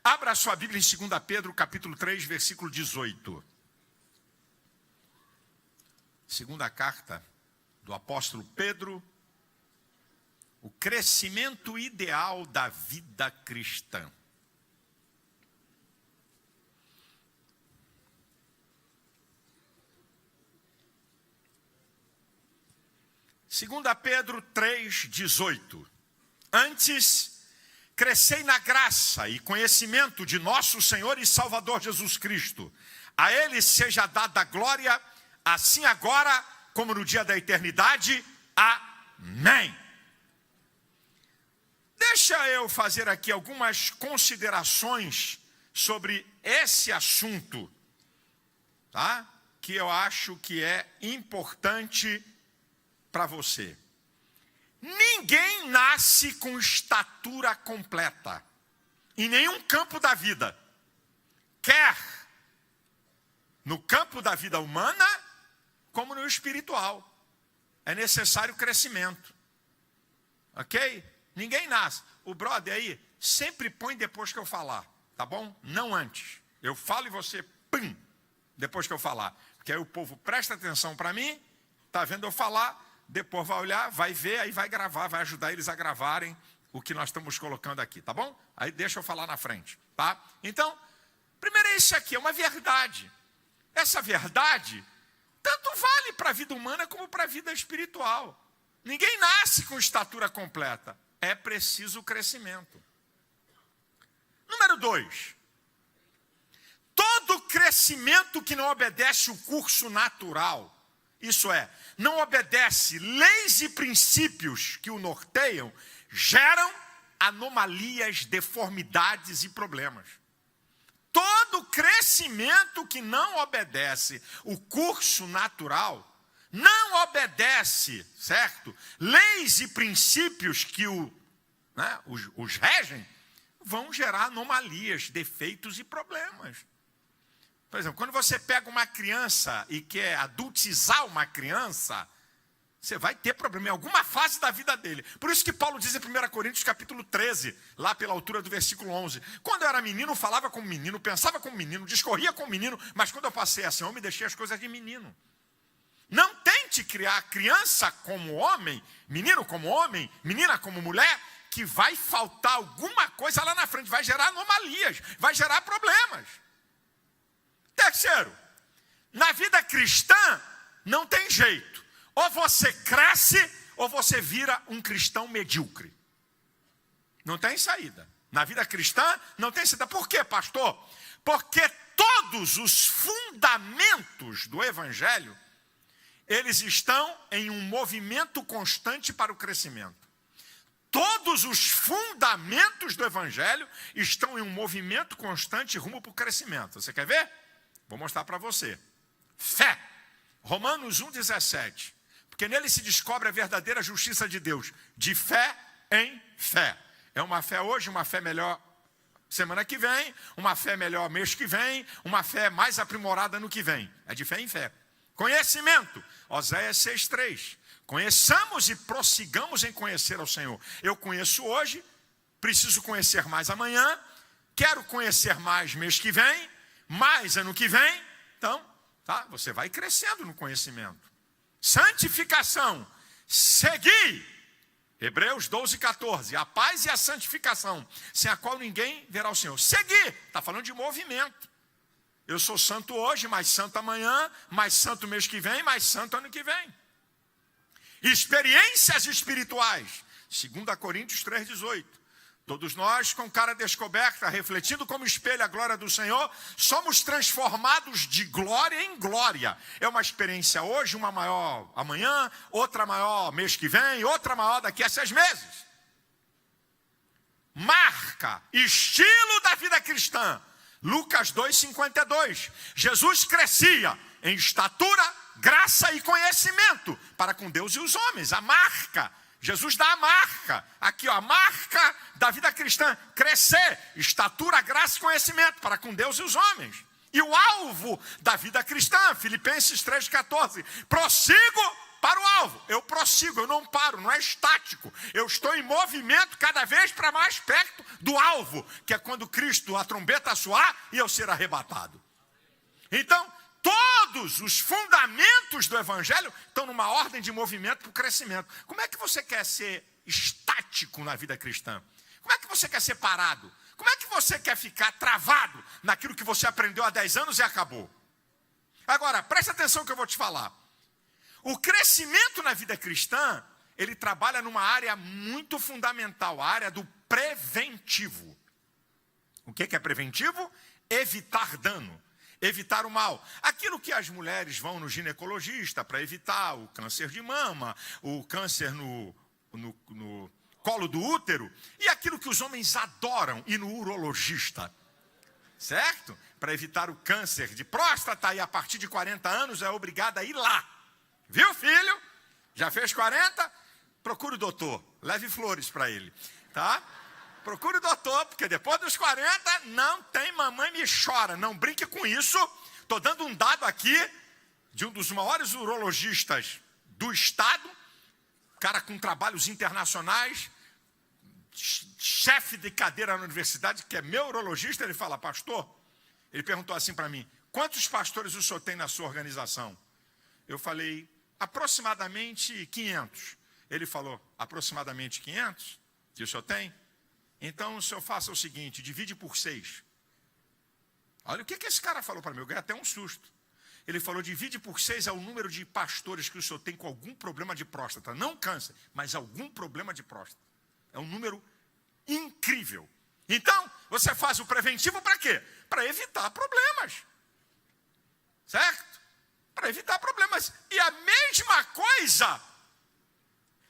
Abra a sua Bíblia em 2 Pedro, capítulo 3, versículo 18. Segunda carta do apóstolo Pedro, o crescimento ideal da vida cristã. Segunda Pedro 3:18. Antes, crescei na graça e conhecimento de nosso Senhor e Salvador Jesus Cristo. A Ele seja dada a glória, assim agora como no dia da eternidade. Amém. Deixa eu fazer aqui algumas considerações sobre esse assunto, tá? Que eu acho que é importante para você. Ninguém nasce com estatura completa, em nenhum campo da vida, quer no campo da vida humana, como no espiritual. É necessário crescimento, ok? Ninguém nasce. O brother aí sempre põe depois que eu falar, tá bom? Não antes. Eu falo e você, pum, depois que eu falar. Porque aí o povo presta atenção para mim, tá vendo eu falar, depois vai olhar, vai ver, aí vai gravar, vai ajudar eles a gravarem o que nós estamos colocando aqui, tá bom? Aí deixa eu falar na frente, tá? Então, primeiro é isso aqui, é uma verdade. Essa verdade tanto vale para a vida humana como para a vida espiritual. Ninguém nasce com estatura completa. É preciso crescimento. Número 2. Todo crescimento que não obedece o curso natural, isso é, não obedece leis e princípios que o norteiam, geram anomalias, deformidades e problemas. Todo crescimento que não obedece o curso natural, não obedece, certo? Leis e princípios que os regem, vão gerar anomalias, defeitos e problemas. Por exemplo, quando você pega uma criança e quer adultizar uma criança, você vai ter problema em alguma fase da vida dele. Por isso que Paulo diz em 1 Coríntios capítulo 13, lá pela altura do versículo 11. Quando eu era menino, falava como menino, pensava como menino, discorria como menino, mas quando eu passei a ser homem, deixei as coisas de menino. Não tente criar a criança como homem, menino como homem, menina como mulher, que vai faltar alguma coisa lá na frente, vai gerar anomalias, vai gerar problemas. Terceiro, na vida cristã não tem jeito. Ou você cresce, ou você vira um cristão medíocre. Não tem saída. Na vida cristã não tem saída. Por quê, pastor? Porque todos os fundamentos do Evangelho, eles estão em um movimento constante para o crescimento. Todos os fundamentos do Evangelho estão em um movimento constante rumo para o crescimento. Você quer ver? Vou mostrar para você. Fé. Romanos 1,17. Porque nele se descobre a verdadeira justiça de Deus. De fé em fé. É uma fé hoje, uma fé melhor semana que vem, uma fé melhor mês que vem, uma fé mais aprimorada no que vem. É de fé em fé. Conhecimento. Oséias 6,3. Conheçamos e prossigamos em conhecer ao Senhor. Eu conheço hoje, preciso conhecer mais amanhã, quero conhecer mais mês que vem, mais ano que vem. Então, tá? Você vai crescendo no conhecimento. Santificação. Seguir. Hebreus 12:14. A paz e a santificação, sem a qual ninguém verá o Senhor. Seguir. Está falando de movimento. Eu sou santo hoje, mais santo amanhã, mais santo mês que vem, mais santo ano que vem. Experiências espirituais. 2 Coríntios 3:18. Todos nós, com cara descoberta, refletindo como espelho a glória do Senhor, somos transformados de glória em glória. É uma experiência hoje, uma maior amanhã, outra maior mês que vem, outra maior daqui a 6 meses. Marca, estilo da vida cristã. Lucas 2:52. Jesus crescia em estatura, graça e conhecimento para com Deus e os homens. A marca. Jesus dá a marca. Aqui, ó, a marca da vida cristã. Crescer, estatura, graça e conhecimento para com Deus e os homens. E o alvo da vida cristã, Filipenses 3:14. Prossigo para o alvo, eu prossigo, eu não paro, não é estático. Eu estou em movimento cada vez para mais perto do alvo, que é quando Cristo, a trombeta soar e eu ser arrebatado. Então, todos os fundamentos do Evangelho estão numa ordem de movimento para o crescimento. Como é que você quer ser estático na vida cristã? Como é que você quer ser parado? Como é que você quer ficar travado naquilo que você aprendeu há 10 anos e acabou? Agora, presta atenção que eu vou te falar. O crescimento na vida cristã, ele trabalha numa área muito fundamental, a área do preventivo. O que é preventivo? Evitar dano, evitar o mal. Aquilo que as mulheres vão no ginecologista para evitar o câncer de mama, o câncer no colo do útero, e aquilo que os homens adoram ir no urologista, certo? Para evitar o câncer de próstata, e a partir de 40 anos é obrigada a ir lá. Viu, filho? Já fez 40? Procure o doutor, leve flores para ele, tá? Procure o doutor, porque depois dos 40 não tem mamãe me chora, não brinque com isso. Estou dando um dado aqui de um dos maiores urologistas do estado, cara com trabalhos internacionais, chefe de cadeira na universidade, que é meu urologista. Ele fala: pastor, ele perguntou assim para mim: quantos pastores o senhor tem na sua organização? Eu falei: aproximadamente 500. Ele falou: aproximadamente 500 que o senhor tem? Então o senhor faça o seguinte, divide por 6. Olha o que esse cara falou para mim, eu ganhei até um susto. Ele falou: divide por 6 é o número de pastores que o senhor tem com algum problema de próstata. Não câncer, mas algum problema de próstata. É um número incrível. Então, você faz o preventivo para quê? Para evitar problemas. Certo? Para evitar problemas. E a mesma coisa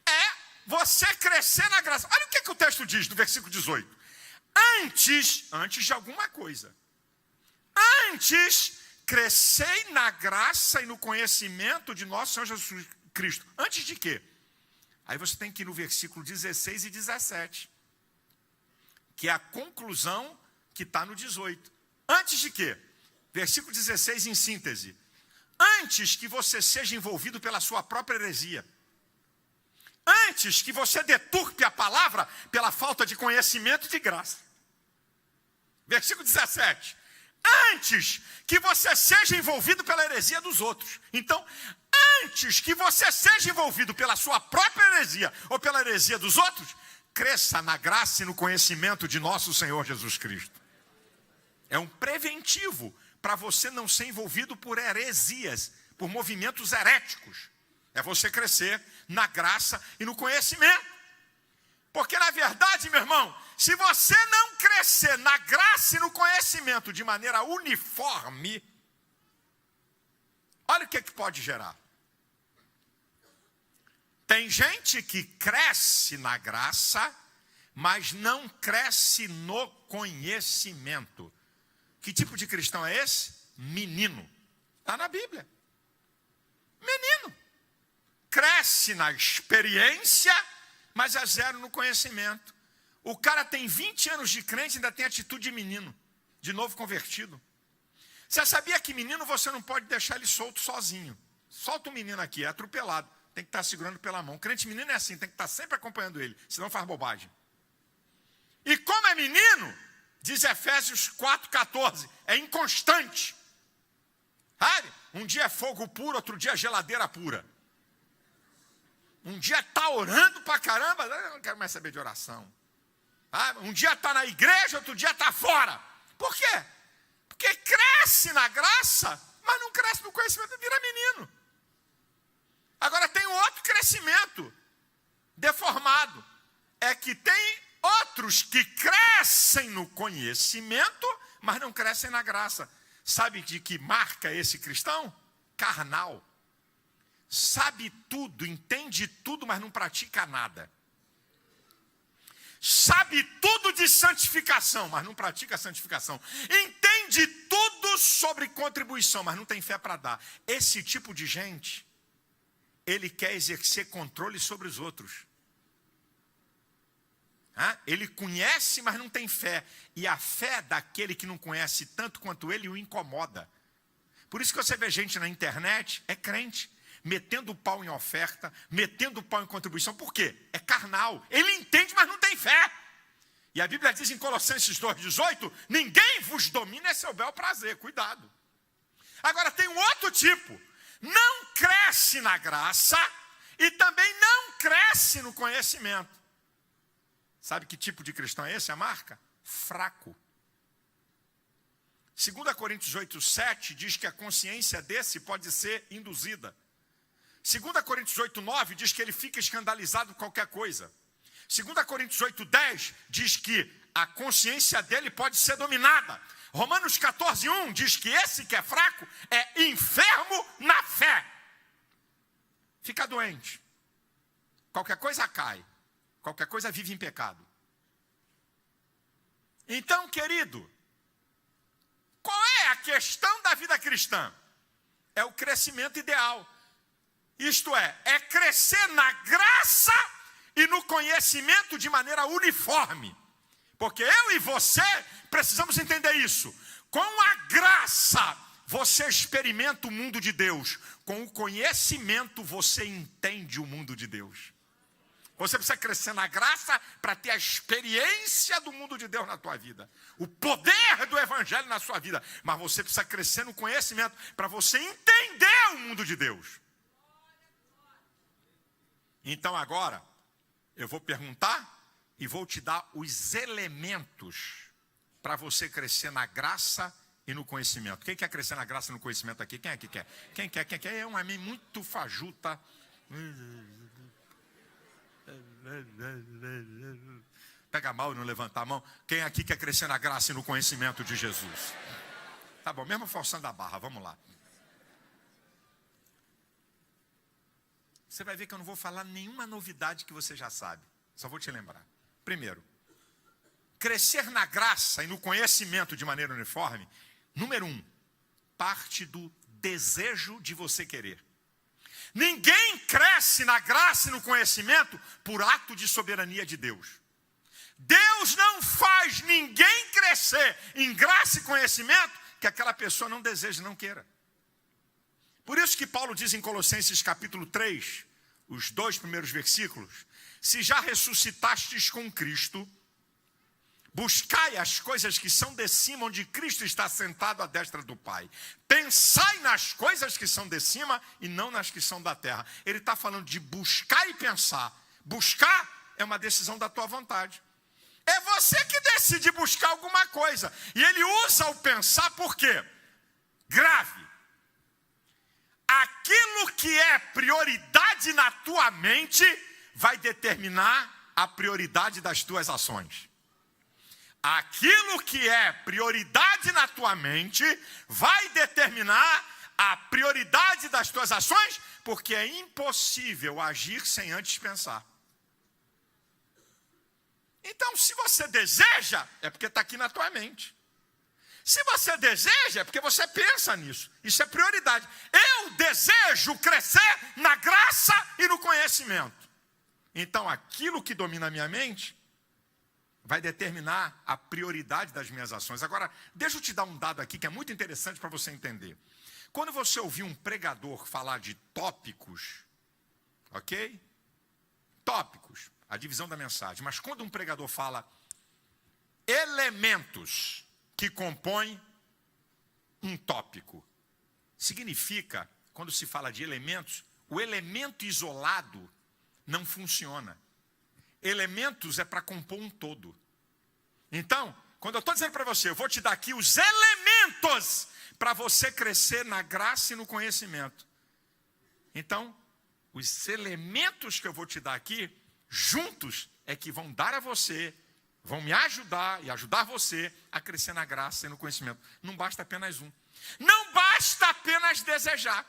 é você crescer na graça. Olha o que o texto diz no versículo 18. Antes de alguma coisa. Antes, crescei na graça e no conhecimento de nosso Senhor Jesus Cristo. Antes de quê? Aí você tem que ir no versículo 16 e 17. Que é a conclusão que está no 18. Antes de quê? Versículo 16 em síntese. Antes que você seja envolvido pela sua própria heresia. Antes que você deturpe a palavra pela falta de conhecimento e de graça. Versículo 17. Antes que você seja envolvido pela heresia dos outros. Então, antes que você seja envolvido pela sua própria heresia ou pela heresia dos outros, cresça na graça e no conhecimento de nosso Senhor Jesus Cristo. É um preventivo para você não ser envolvido por heresias, por movimentos heréticos. É você crescer na graça e no conhecimento. Porque na verdade, meu irmão, se você não crescer na graça e no conhecimento de maneira uniforme, olha o que pode gerar. Tem gente que cresce na graça, mas não cresce no conhecimento. Que tipo de cristão é esse? Menino. Está na Bíblia. Menino. Cresce na experiência, mas é zero no conhecimento. O cara tem 20 anos de crente e ainda tem atitude de menino, de novo convertido. Você sabia que menino você não pode deixar ele solto sozinho? Solta o menino aqui, é atropelado. Tem que estar segurando pela mão. Crente menino é assim, tem que estar sempre acompanhando ele, senão faz bobagem. E como é menino, diz Efésios 4,14, é inconstante. Sabe? Um dia é fogo puro, outro dia é geladeira pura. Um dia está orando pra caramba, eu não quero mais saber de oração. Um dia está na igreja, outro dia está fora. Por quê? Porque cresce na graça, mas não cresce no conhecimento, vira menino. Agora tem outro crescimento deformado. É que tem outros que crescem no conhecimento, mas não crescem na graça. Sabe de que marca esse cristão? Carnal. Sabe tudo, entende tudo, mas não pratica nada. Sabe tudo de santificação, mas não pratica a santificação. Entende tudo sobre contribuição, mas não tem fé para dar. Esse tipo de gente, ele quer exercer controle sobre os outros. Ele conhece, mas não tem fé. E a fé daquele que não conhece tanto quanto ele o incomoda. Por isso que você vê gente na internet, é crente, metendo o pau em oferta, metendo o pau em contribuição. Por quê? É carnal. Ele entende, mas não tem fé. E a Bíblia diz em Colossenses 2,18, ninguém vos domina, é seu bel prazer. Cuidado. Agora tem um outro tipo. Não cresce na graça e também não cresce no conhecimento. Sabe que tipo de cristão é esse, a marca? Fraco. 2 Coríntios 8,7 diz que a consciência desse pode ser induzida. 2 Coríntios 8,9 diz que ele fica escandalizado com qualquer coisa. 2 Coríntios 8,10 diz que a consciência dele pode ser dominada. Romanos 14,1 diz que esse que é fraco é enfermo na fé. Fica doente. Qualquer coisa cai. Qualquer coisa vive em pecado. Então, querido, qual é a questão da vida cristã? É o crescimento ideal. Isto é crescer na graça e no conhecimento de maneira uniforme. Porque eu e você precisamos entender isso. Com a graça, você experimenta o mundo de Deus. Com o conhecimento, você entende o mundo de Deus. Você precisa crescer na graça para ter a experiência do mundo de Deus na tua vida. O poder do evangelho na sua vida. Mas você precisa crescer no conhecimento para você entender o mundo de Deus. Então agora, eu vou perguntar e vou te dar os elementos para você crescer na graça e no conhecimento. Quem quer crescer na graça e no conhecimento aqui? Quem é que quer? Quem quer? É um amém muito fajuta. Pega mal e não levantar a mão. Quem aqui quer crescer na graça e no conhecimento de Jesus? Tá bom, mesmo forçando a barra, vamos lá. Você vai ver que eu não vou falar nenhuma novidade que você já sabe. Só vou te lembrar. Primeiro, crescer na graça e no conhecimento de maneira uniforme, número 1, parte do desejo de você querer. Ninguém cresce na graça e no conhecimento por ato de soberania de Deus. Deus não faz ninguém crescer em graça e conhecimento que aquela pessoa não deseja, não queira. Por isso que Paulo diz em Colossenses capítulo 3, os 2 primeiros versículos, se já ressuscitastes com Cristo, buscai as coisas que são de cima, onde Cristo está sentado à destra do Pai. Pensai nas coisas que são de cima e não nas que são da terra. Ele está falando de buscar e pensar. Buscar é uma decisão da tua vontade. É você que decide buscar alguma coisa. E ele usa o pensar por quê? Grave. Aquilo que é prioridade na tua mente vai determinar a prioridade das tuas ações. Aquilo que é prioridade na tua mente vai determinar a prioridade das tuas ações, porque é impossível agir sem antes pensar. Então, se você deseja, é porque está aqui na tua mente. Se você deseja, é porque você pensa nisso. Isso é prioridade. Eu desejo crescer na graça e no conhecimento. Então, aquilo que domina a minha mente vai determinar a prioridade das minhas ações. Agora, deixa eu te dar um dado aqui que é muito interessante para você entender. Quando você ouvir um pregador falar de tópicos, ok? Tópicos, a divisão da mensagem. Mas quando um pregador fala elementos que compõem um tópico, significa, quando se fala de elementos, o elemento isolado não funciona. Elementos é para compor um todo. Então, quando eu estou dizendo para você, eu vou te dar aqui os elementos para você crescer na graça e no conhecimento. Então, os elementos que eu vou te dar aqui, juntos, é que vão dar a você, vão me ajudar e ajudar você a crescer na graça e no conhecimento. Não basta apenas um. Não basta apenas desejar.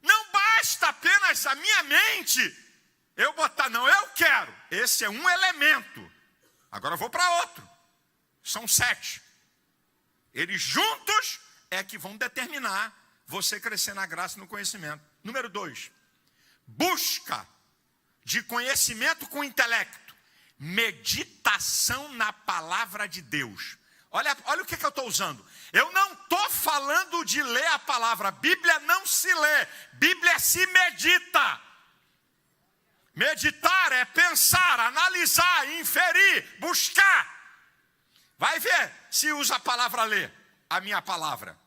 Não basta apenas a minha mente eu botar, não, eu quero. Esse é um elemento. Agora eu vou para outro. São 7. Eles juntos é que vão determinar você crescer na graça e no conhecimento. Número 2. Busca de conhecimento com intelecto. Meditação na palavra de Deus. Olha o que eu estou usando. Eu não estou falando de ler a palavra. Bíblia não se lê. Bíblia se medita. Meditar é pensar, analisar, inferir, buscar. Vai ver se usa a palavra ler, a minha palavra.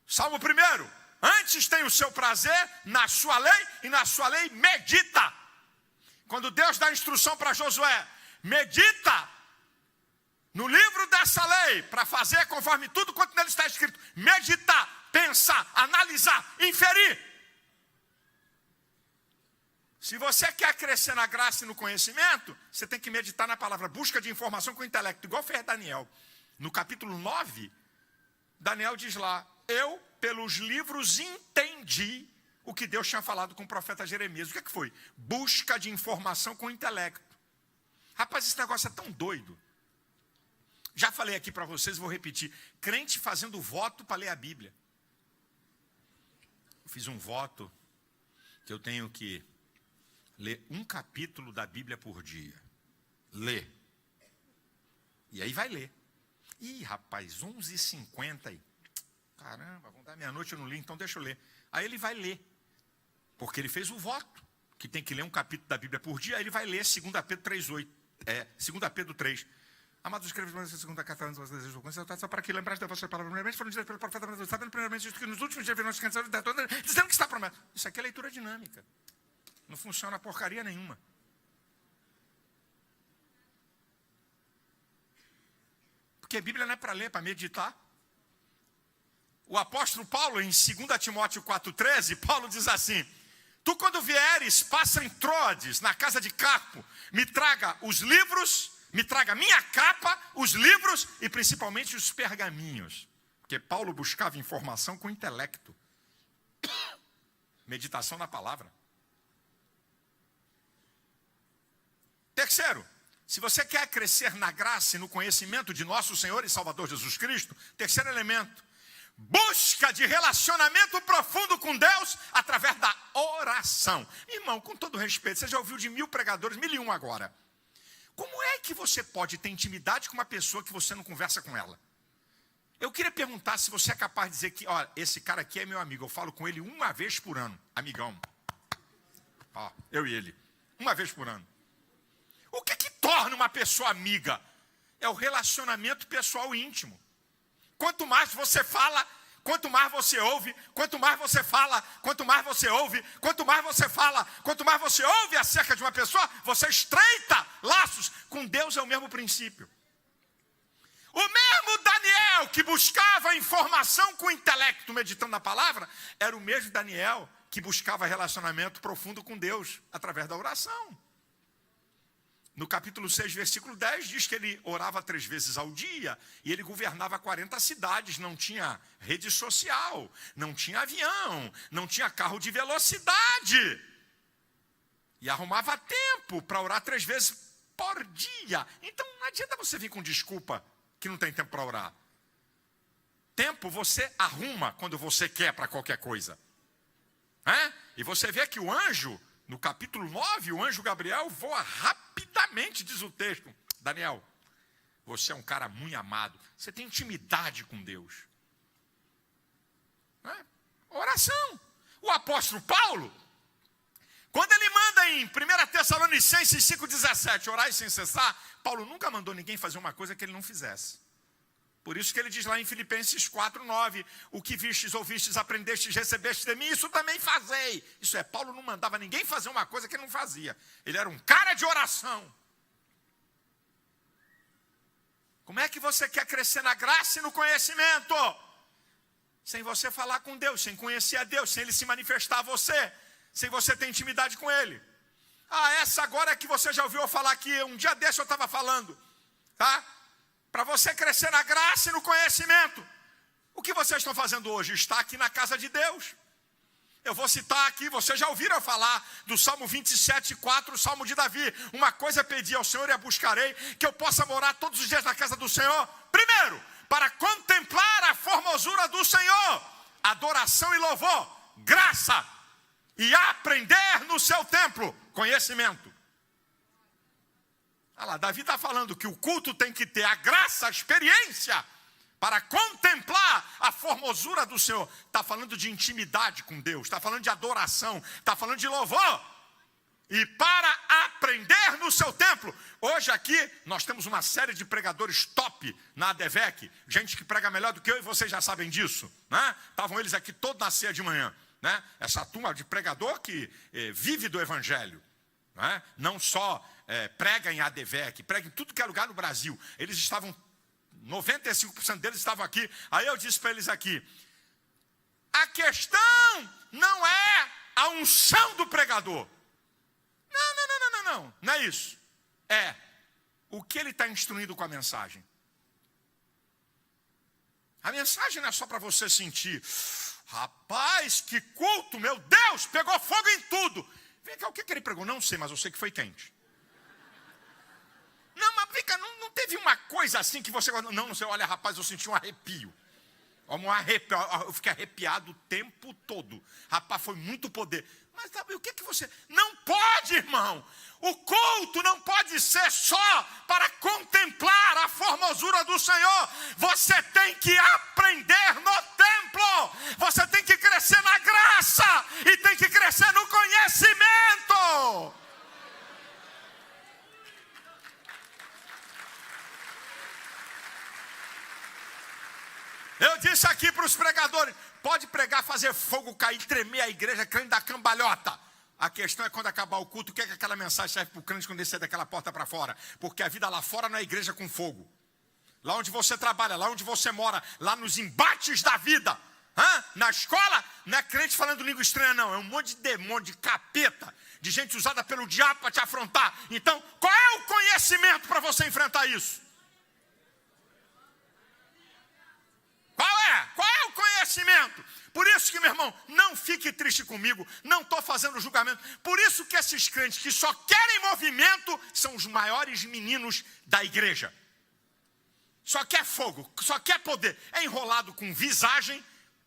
Salmo 1. Antes tem o seu prazer na sua lei, e na sua lei medita. Quando Deus dá instrução para Josué, medita no livro dessa lei, para fazer conforme tudo quanto nele está escrito. Meditar, pensar, analisar, inferir. Se você quer crescer na graça e no conhecimento, você tem que meditar na palavra, busca de informação com o intelecto, igual fez Daniel. No capítulo 9, Daniel diz lá, eu, pelos livros, entendi o que Deus tinha falado com o profeta Jeremias. O que foi? Busca de informação com o intelecto. Rapaz, esse negócio é tão doido. Já falei aqui para vocês, vou repetir. Crente fazendo voto para ler a Bíblia. Eu fiz um voto que eu tenho que ler um capítulo da Bíblia por dia. Lê. E aí vai ler. Ih, rapaz, 11h50 aí. Caramba, vão dar meia-noite, eu não li, então deixa eu ler. Aí ele vai ler. Porque ele fez o voto, que tem que ler um capítulo da Bíblia por dia, aí ele vai ler 2 Pedro 3:8. 2 Pedro 3. Amados, escrevemos na segunda carta anos, só para que lembrasse da vossa palavra, primeiramente foram ditas pelo profeta, sabendo primeiramente que nos últimos dias nós cansamos dizendo que está promessa. Isso aqui é leitura dinâmica. Não funciona porcaria nenhuma. Porque a Bíblia não é para ler, é para meditar. O apóstolo Paulo, em 2 Timóteo 4,13, Paulo diz assim, tu quando vieres, passa em Troades, na casa de Carpo, me traga os livros, me traga minha capa, os livros e principalmente os pergaminhos. Porque Paulo buscava informação com intelecto. Meditação na palavra. Terceiro, se você quer crescer na graça e no conhecimento de nosso Senhor e Salvador Jesus Cristo, terceiro elemento, busca de relacionamento profundo com Deus através da oração. Irmão, com todo respeito, você já ouviu de 1000 pregadores, 1001 agora. Como é que você pode ter intimidade com uma pessoa que você não conversa com ela? Eu queria perguntar se você é capaz de dizer que, ó, esse cara aqui é meu amigo, eu falo com ele uma vez por ano, amigão. Ó, eu e ele, uma vez por ano. O que torna uma pessoa amiga? É o relacionamento pessoal íntimo. Quanto mais você fala, quanto mais você ouve, quanto mais você fala, quanto mais você ouve, quanto mais você fala, quanto mais você ouve acerca de uma pessoa, você estreita laços. Com Deus é o mesmo princípio. O mesmo Daniel que buscava informação com o intelecto, meditando na palavra, era o mesmo Daniel que buscava relacionamento profundo com Deus, através da oração. No capítulo 6, versículo 10, diz que ele orava 3 vezes ao dia e ele governava 40 cidades, não tinha rede social, não tinha avião, não tinha carro de velocidade. E arrumava tempo para orar 3 vezes por dia. Então não adianta você vir com desculpa que não tem tempo para orar. Tempo você arruma quando você quer para qualquer coisa. E você vê que o anjo, no capítulo 9, o anjo Gabriel voa rapidamente, diz o texto. Daniel, você é um cara muito amado. Você tem intimidade com Deus. Oração. O apóstolo Paulo, quando ele manda em 1 Tessalonicenses 5,17, orai sem cessar, Paulo nunca mandou ninguém fazer uma coisa que ele não fizesse. Por isso que ele diz lá em Filipenses 4,9, o que vistes, ouvistes, aprendestes, recebestes de mim, isso também fazei. Isso é, Paulo não mandava ninguém fazer uma coisa que ele não fazia. Ele era um cara de oração. Como é que você quer crescer na graça e no conhecimento? Sem você falar com Deus, sem conhecer a Deus, sem Ele se manifestar a você, sem você ter intimidade com Ele. Essa agora é que você já ouviu eu falar aqui, um dia desse eu estava falando, tá? Para você crescer na graça e no conhecimento. O que vocês estão fazendo hoje? Está aqui na casa de Deus. Eu vou citar aqui, vocês já ouviram falar do Salmo 27,4, o Salmo de Davi. Uma coisa pedi ao Senhor e a buscarei, que eu possa morar todos os dias na casa do Senhor. Primeiro, para contemplar a formosura do Senhor, adoração e louvor, graça, e aprender no seu templo, conhecimento. Olha lá, Davi está falando que o culto tem que ter a graça, a experiência para contemplar a formosura do Senhor. Está falando de intimidade com Deus, está falando de adoração, está falando de louvor. E para aprender no seu templo. Hoje aqui nós temos uma série de pregadores top na ADVEC. Gente que prega melhor do que eu e vocês já sabem disso, né? Estavam eles aqui todos na ceia de manhã, né? Essa turma de pregador que vive do evangelho, né? Não só prega em ADVEC, prega em tudo que é lugar no Brasil. Eles estavam, 95% deles estavam aqui. Aí eu disse para eles aqui: a questão não é a unção do pregador. Não é isso. É o que ele está instruindo com a mensagem. A mensagem não é só para você sentir: rapaz, que culto, meu Deus, pegou fogo em tudo. Vem cá, o que ele pregou? Não sei, mas eu sei que foi quente. Não, mas vem cá, não teve uma coisa assim que você... Não, você olha, rapaz, eu senti um arrepio. Eu fiquei arrepiado o tempo todo. Rapaz, foi muito poder. Mas sabe, o que você... Não pode, irmão. O culto não pode ser só para contemplar a formosura do Senhor. Você tem que aprender no templo. Você tem que crescer na graça. E tem que crescer no conhecimento. Eu disse aqui para os pregadores: pode pregar, fazer fogo cair, tremer a igreja, crente da cambalhota. A questão é quando acabar o culto, o que é que aquela mensagem serve para o crente quando ele sair daquela porta para fora? Porque a vida lá fora não é igreja com fogo. Lá onde você trabalha, lá onde você mora, lá nos embates da vida. Na escola, não é crente falando língua estranha, não. É um monte de demônio, de capeta, de gente usada pelo diabo para te afrontar. Então, qual é o conhecimento para você enfrentar isso? Qual é o conhecimento? Por isso que, meu irmão, não fique triste comigo, não estou fazendo julgamento. Por isso que esses crentes que só querem movimento são os maiores meninos da igreja. Só quer fogo, só quer poder. É enrolado com visagem,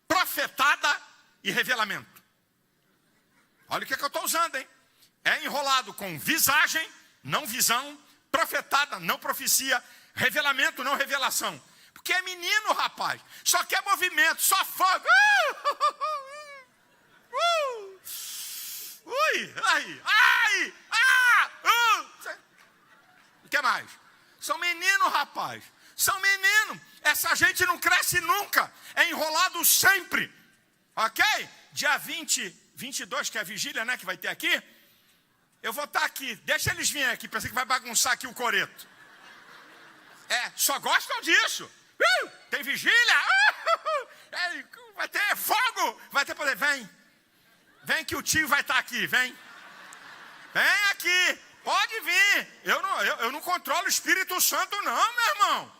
profetada e revelamento. Olha o que eu estou usando, hein? É enrolado com visagem, não visão, profetada, não profecia, revelamento, não revelação. Porque é menino, rapaz. Só quer movimento, só fogo. O que mais? São meninos, rapaz. São meninos. Essa gente não cresce nunca. É enrolado sempre. Ok? Dia 22, que é a vigília, né? Que vai ter aqui. Eu vou estar aqui. Deixa eles virem aqui. Pensei que vai bagunçar aqui o coreto. Só gostam disso. Tem vigília. Vai ter fogo. Vai ter poder. Vem que o tio vai estar aqui. Vem aqui. Pode vir. Eu não controlo o Espírito Santo não, meu irmão.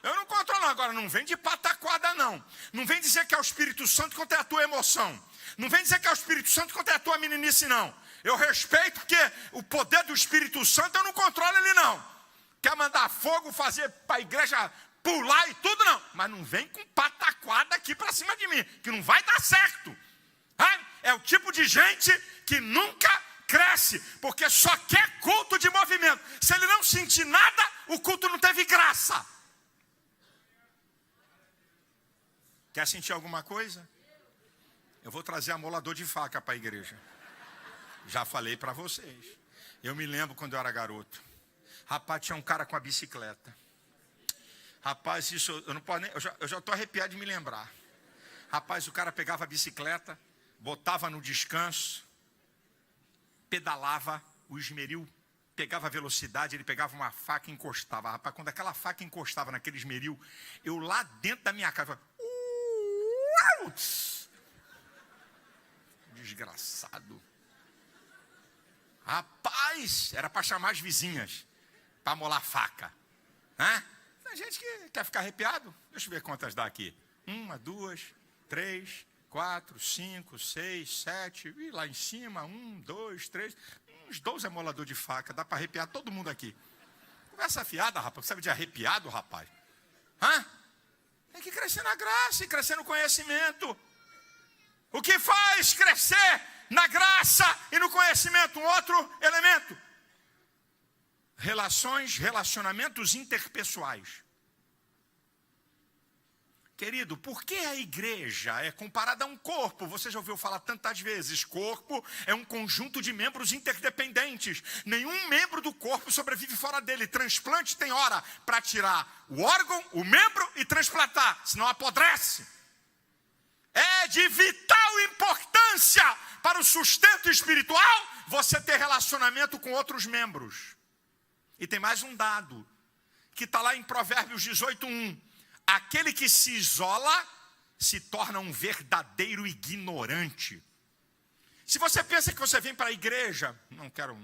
Eu não controlo. Agora, não vem de pataquada não. Não vem dizer que é o Espírito Santo quanto é a tua emoção. Não vem dizer que é o Espírito Santo quanto é a tua meninice não. Eu respeito porque o poder do Espírito Santo eu não controlo ele não. Quer mandar fogo, fazer para a igreja pular e tudo, não. Mas não vem com pataquada aqui para cima de mim, que não vai dar certo. É o tipo de gente que nunca cresce, porque só quer culto de movimento. Se ele não sentir nada, o culto não teve graça. Quer sentir alguma coisa? Eu vou trazer amolador de faca para a igreja. Já falei para vocês. Eu me lembro quando eu era garoto. Rapaz, tinha um cara com a bicicleta. Rapaz, isso eu não posso nem... Eu já estou arrepiado de me lembrar. Rapaz, o cara pegava a bicicleta, botava no descanso, pedalava, o esmeril pegava a velocidade, ele pegava uma faca e encostava. Rapaz, quando aquela faca encostava naquele esmeril, eu lá dentro da minha casa... Desgraçado. Rapaz, era para chamar as vizinhas, para molar faca. Tem gente que quer ficar arrepiado. Deixa eu ver quantas dá aqui. 1, 2, 3, 4, 5, 6, 7. E lá em cima, 1, 2, 3. Uns 12 amolador de faca. Dá para arrepiar todo mundo aqui. Conversa fiada, rapaz. Sabe de arrepiado, rapaz? Tem que crescer na graça e crescer no conhecimento. O que faz crescer na graça e no conhecimento? Um outro elemento. Relacionamentos interpessoais. Querido, por que a igreja é comparada a um corpo? Você já ouviu falar tantas vezes, corpo é um conjunto de membros interdependentes. Nenhum membro do corpo sobrevive fora dele. Transplante tem hora para tirar o órgão, o membro e transplantar, senão apodrece. É de vital importância para o sustento espiritual você ter relacionamento com outros membros. E tem mais um dado, que está lá em Provérbios 18:1. Aquele que se isola se torna um verdadeiro ignorante. Se você pensa que você vem para a igreja, não quero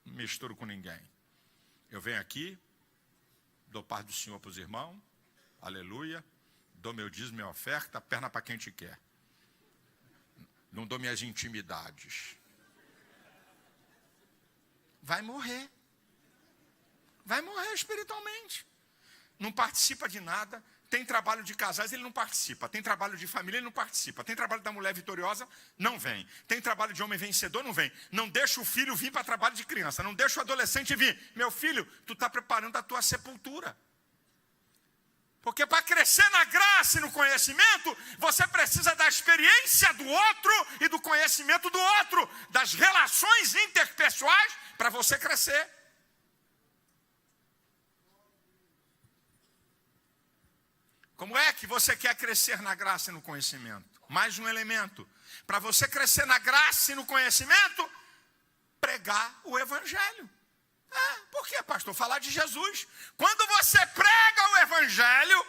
misturo com ninguém. Eu venho aqui, dou parte do Senhor para os irmãos, aleluia, dou meu dízimo, minha oferta, perna para quem te quer. Não dou minhas intimidades. Vai morrer. Vai morrer espiritualmente. Não participa de nada. Tem trabalho de casais, ele não participa. Tem trabalho de família, ele não participa. Tem trabalho da mulher vitoriosa, não vem. Tem trabalho de homem vencedor, não vem. Não deixa o filho vir para trabalho de criança. Não deixa o adolescente vir. Meu filho, tu está preparando a tua sepultura. Porque para crescer na graça e no conhecimento, você precisa da experiência do outro e do conhecimento do outro. Das relações interpessoais para você crescer. Como é que você quer crescer na graça e no conhecimento? Mais um elemento. Para você crescer na graça e no conhecimento, pregar o evangelho. Por que, pastor? Falar de Jesus. Quando você prega o evangelho,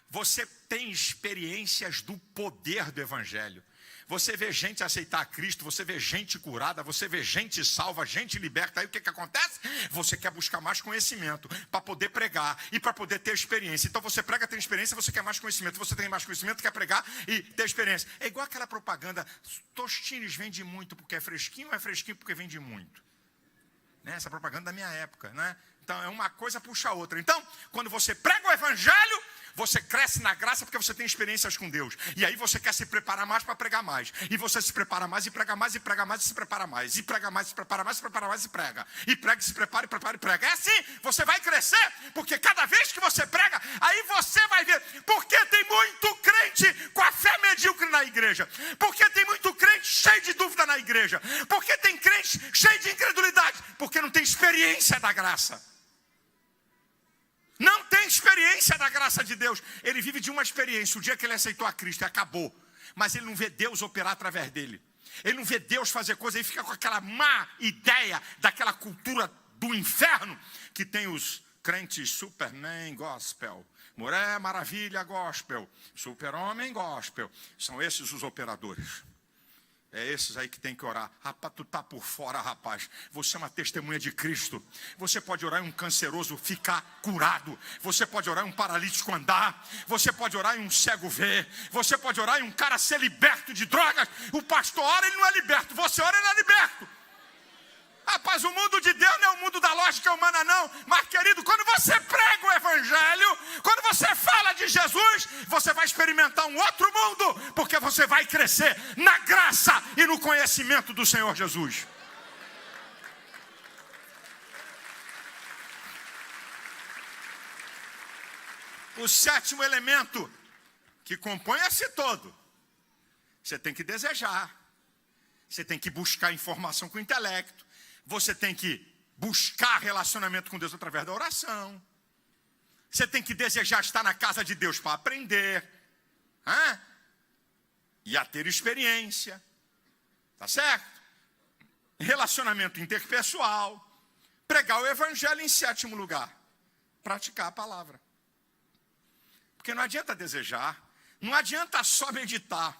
você tem experiências do poder do evangelho. Você vê gente aceitar Cristo, você vê gente curada, você vê gente salva, gente liberta. Aí o que acontece? Você quer buscar mais conhecimento para poder pregar e para poder ter experiência. Então você prega, tem experiência, você quer mais conhecimento. Você tem mais conhecimento, quer pregar e ter experiência. É igual aquela propaganda, Tostines vende muito porque é fresquinho ou é fresquinho porque vende muito? Né? Essa propaganda da minha época, né? Então é uma coisa puxa a outra. Então, quando você prega o evangelho, você cresce na graça porque você tem experiências com Deus. E aí você quer se preparar mais para pregar mais. E você se prepara mais e prega mais e prega mais e se prepara mais. E prega mais, se prepara mais, se prepara mais e prega. E prega, se prepara e prepara e prega. É assim, você vai crescer, porque cada vez que você prega, aí você vai ver. Porque tem muito crente com a fé medíocre na igreja. Porque tem muito crente cheio de dúvida na igreja. Porque tem crente cheio de incredulidade. Porque não tem experiência da graça. Não tem experiência da graça de Deus. Ele vive de uma experiência. O dia que ele aceitou a Cristo, acabou. Mas ele não vê Deus operar através dele. Ele não vê Deus fazer coisa. Ele fica com aquela má ideia daquela cultura do inferno que tem os crentes Superman gospel, Mulher Maravilha gospel, Super-Homem gospel. São esses os operadores. É esses aí que tem que orar. Rapaz, tu tá por fora, rapaz. Você é uma testemunha de Cristo. Você pode orar em um canceroso ficar curado. Você pode orar em um paralítico andar. Você pode orar em um cego ver. Você pode orar em um cara ser liberto de drogas. O pastor ora, ele não é liberto. Você ora, ele é liberto. Rapaz, o mundo de Deus não é o mundo da lógica humana, não. Mas, querido, quando você prega o evangelho, quando você fala de Jesus, você vai experimentar um outro mundo, porque você vai crescer na graça e no conhecimento do Senhor Jesus. O sétimo elemento que compõe esse todo, você tem que desejar, você tem que buscar informação com o intelecto. Você tem que buscar relacionamento com Deus através da oração. Você tem que desejar estar na casa de Deus para aprender. E a ter experiência. Tá certo? Relacionamento interpessoal. Pregar o evangelho em sétimo lugar. Praticar a palavra. Porque não adianta desejar. Não adianta só meditar.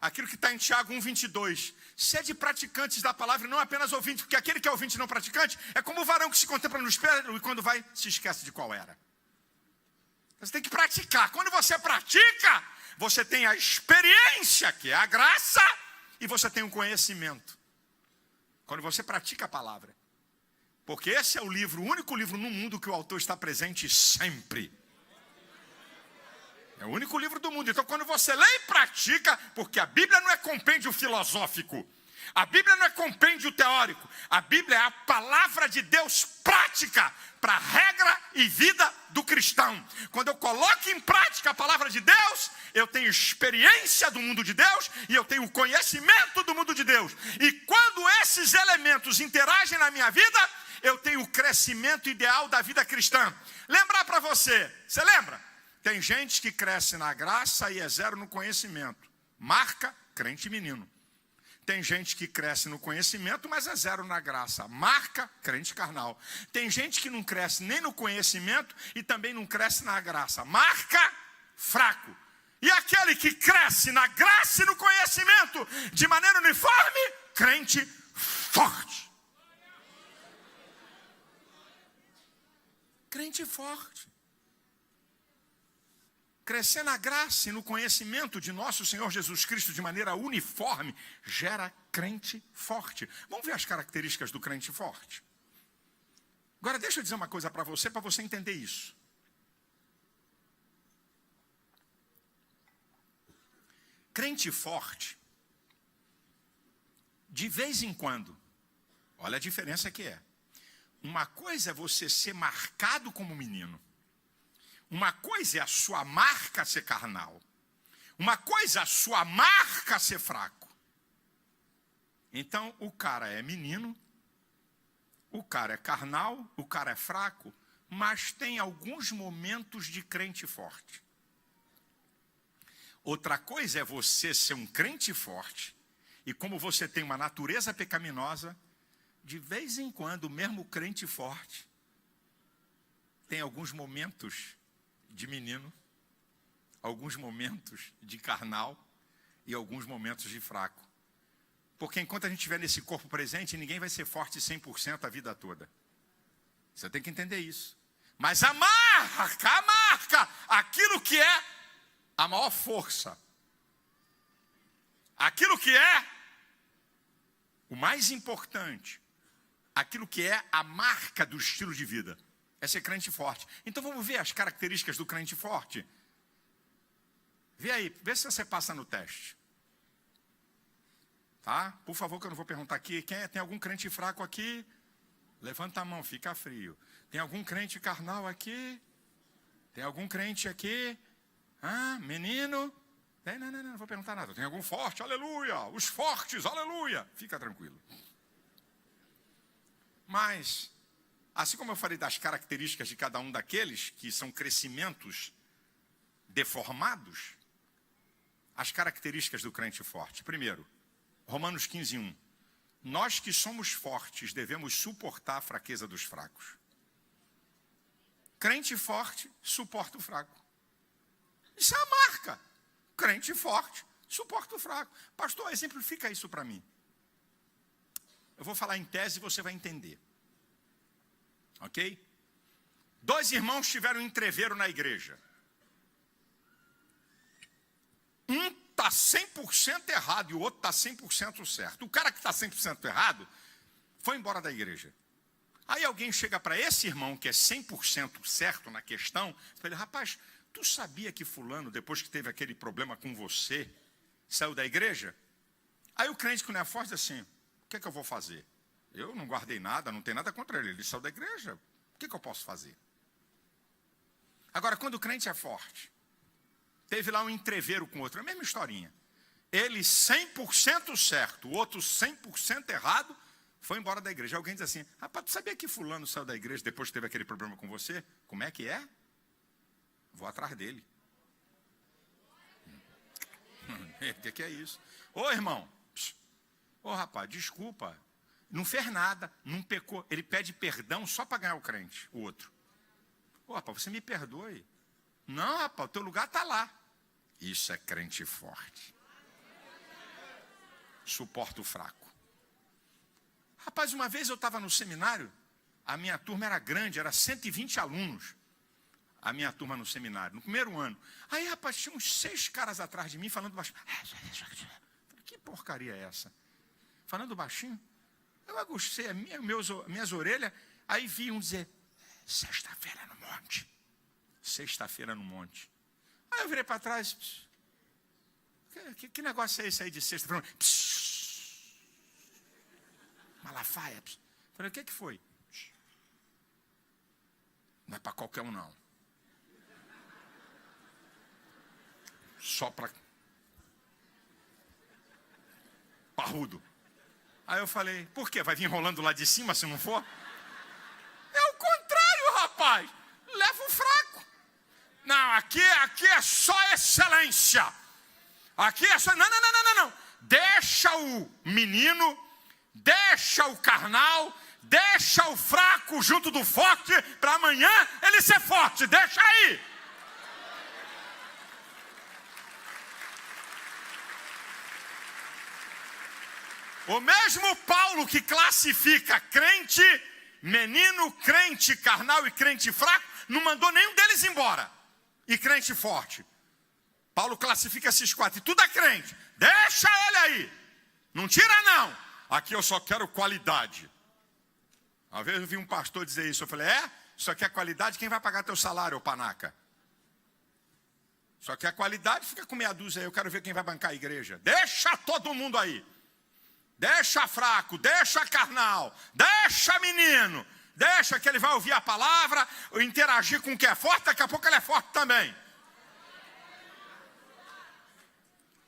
Aquilo que está em Tiago 1:22. Sede praticantes da palavra e não apenas ouvintes, porque aquele que é ouvinte e não praticante é como o varão que se contempla no espelho e quando vai se esquece de qual era. Você tem que praticar. Quando você pratica, você tem a experiência, que é a graça, e você tem o conhecimento. Quando você pratica a palavra. Porque esse é o livro, o único livro no mundo que o autor está presente sempre. É o único livro do mundo. Então, quando você lê e pratica, porque a Bíblia não é compêndio filosófico. A Bíblia não é compêndio teórico. A Bíblia é a palavra de Deus prática para a regra e vida do cristão. Quando eu coloco em prática a palavra de Deus, eu tenho experiência do mundo de Deus e eu tenho conhecimento do mundo de Deus. E quando esses elementos interagem na minha vida, eu tenho o crescimento ideal da vida cristã. Lembrar para você lembra? Tem gente que cresce na graça e é zero no conhecimento. Marca, crente menino. Tem gente que cresce no conhecimento, mas é zero na graça. Marca, crente carnal. Tem gente que não cresce nem no conhecimento e também não cresce na graça. Marca, fraco. E aquele que cresce na graça e no conhecimento de maneira uniforme, crente forte. Crente forte. Crescer na graça e no conhecimento de nosso Senhor Jesus Cristo de maneira uniforme gera crente forte. Vamos ver as características do crente forte. Agora deixa eu dizer uma coisa para você entender isso. Crente forte, de vez em quando, olha a diferença que é. Uma coisa é você ser marcado como menino. Uma coisa é a sua marca ser carnal. Uma coisa é a sua marca ser fraco. Então, o cara é menino, o cara é carnal, o cara é fraco, mas tem alguns momentos de crente forte. Outra coisa é você ser um crente forte, e como você tem uma natureza pecaminosa, de vez em quando, mesmo crente forte, tem alguns momentos de menino, alguns momentos de carnal e alguns momentos de fraco. Porque enquanto a gente estiver nesse corpo presente, ninguém vai ser forte 100% a vida toda. Você tem que entender isso. Mas a marca, aquilo que é a maior força, aquilo que é o mais importante, aquilo que é a marca do estilo de vida, é ser crente forte. Então vamos ver as características do crente forte. Vê aí, vê se você passa no teste. Tá? Por favor, que eu não vou perguntar aqui. Tem algum crente fraco aqui? Levanta a mão, fica frio. Tem algum crente carnal aqui? Tem algum crente aqui? Menino? Não vou perguntar nada. Tem algum forte? Aleluia! Os fortes, aleluia! Fica tranquilo. Mas, assim como eu falei das características de cada um daqueles, que são crescimentos deformados, as características do crente forte. Primeiro, Romanos 15:1. Nós que somos fortes devemos suportar a fraqueza dos fracos. Crente forte suporta o fraco. Isso é a marca. Crente forte suporta o fraco. Pastor, exemplifica isso para mim. Eu vou falar em tese e você vai entender. Ok? 2 irmãos tiveram um entrevero na igreja. Um está 100% errado e o outro está 100% certo. O cara que está 100% errado foi embora da igreja. Aí alguém chega para esse irmão que é 100% certo na questão e fala: rapaz, tu sabia que fulano, depois que teve aquele problema com você, saiu da igreja? Aí o crente que não é forte diz assim: o que é que eu vou fazer? Eu não guardei nada, não tenho nada contra ele. Ele saiu da igreja, o que é que eu posso fazer? Agora, quando o crente é forte, teve lá um entrevero com o outro, a mesma historinha. Ele 100% certo, o outro 100% errado, foi embora da igreja. Alguém diz assim: rapaz, tu sabia que fulano saiu da igreja depois que teve aquele problema com você? Como é que é? Vou atrás dele. O que é isso? Ô irmão, ô rapaz, desculpa, não fez nada, não pecou. Ele pede perdão só para ganhar o crente, o outro. Ô rapaz, você me perdoe. Não, rapaz, o teu lugar está lá. Isso é crente forte. Suporta o fraco. Rapaz, uma vez eu estava no seminário, a minha turma era grande, era 120 alunos. A minha turma no seminário, no primeiro ano. Aí, rapaz, tinha uns 6 caras atrás de mim falando baixinho. Falei: que porcaria é essa? Falando baixinho. Eu aguçei minhas orelhas, aí vi um dizer: sexta-feira no monte. Sexta-feira no monte. Aí eu virei para trás. Que negócio é esse aí de sexta-feira? Malafaia. Falei, o que foi? Não é para qualquer um, não. Só para parrudo. Aí eu falei, por quê? Vai vir rolando lá de cima se não for? É o contrário, rapaz. Leva o fraco. Não, aqui é só excelência. Aqui é só... Não. Deixa o menino, deixa o carnal, deixa o fraco junto do forte, para amanhã ele ser forte. Deixa aí. O mesmo Paulo que classifica crente, menino, crente carnal e crente fraco, não mandou nenhum deles embora. E crente forte. Paulo classifica esses 4. E tudo é crente. Deixa ele aí. Não tira não. Aqui eu só quero qualidade. Uma vez eu vi um pastor dizer isso. Eu falei, Só quer qualidade? Quem vai pagar teu salário, ô panaca? Só quer qualidade? Fica com meia dúzia aí. Eu quero ver quem vai bancar a igreja. Deixa todo mundo aí. Deixa fraco, deixa carnal, deixa menino, deixa que ele vai ouvir a palavra, interagir com o que é forte, daqui a pouco ele é forte também.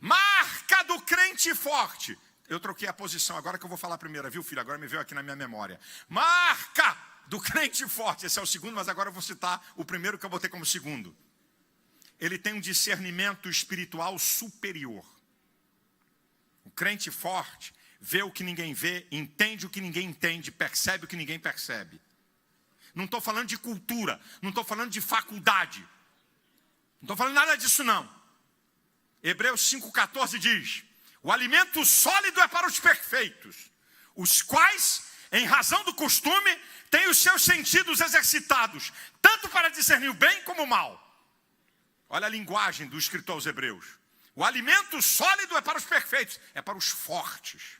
Marca do crente forte. Eu troquei a posição, agora que eu vou falar a primeira, viu filho? Agora me veio aqui na minha memória. Marca do crente forte, esse é o segundo, mas agora eu vou citar o primeiro que eu botei como segundo. Ele tem um discernimento espiritual superior. O crente forte vê o que ninguém vê, entende o que ninguém entende, percebe o que ninguém percebe. Não estou falando de cultura, não estou falando de faculdade. Não estou falando nada disso não. Hebreus 5,14 diz, o alimento sólido é para os perfeitos, os quais, em razão do costume, têm os seus sentidos exercitados, tanto para discernir o bem como o mal. Olha a linguagem do escritor aos Hebreus. O alimento sólido é para os perfeitos, é para os fortes.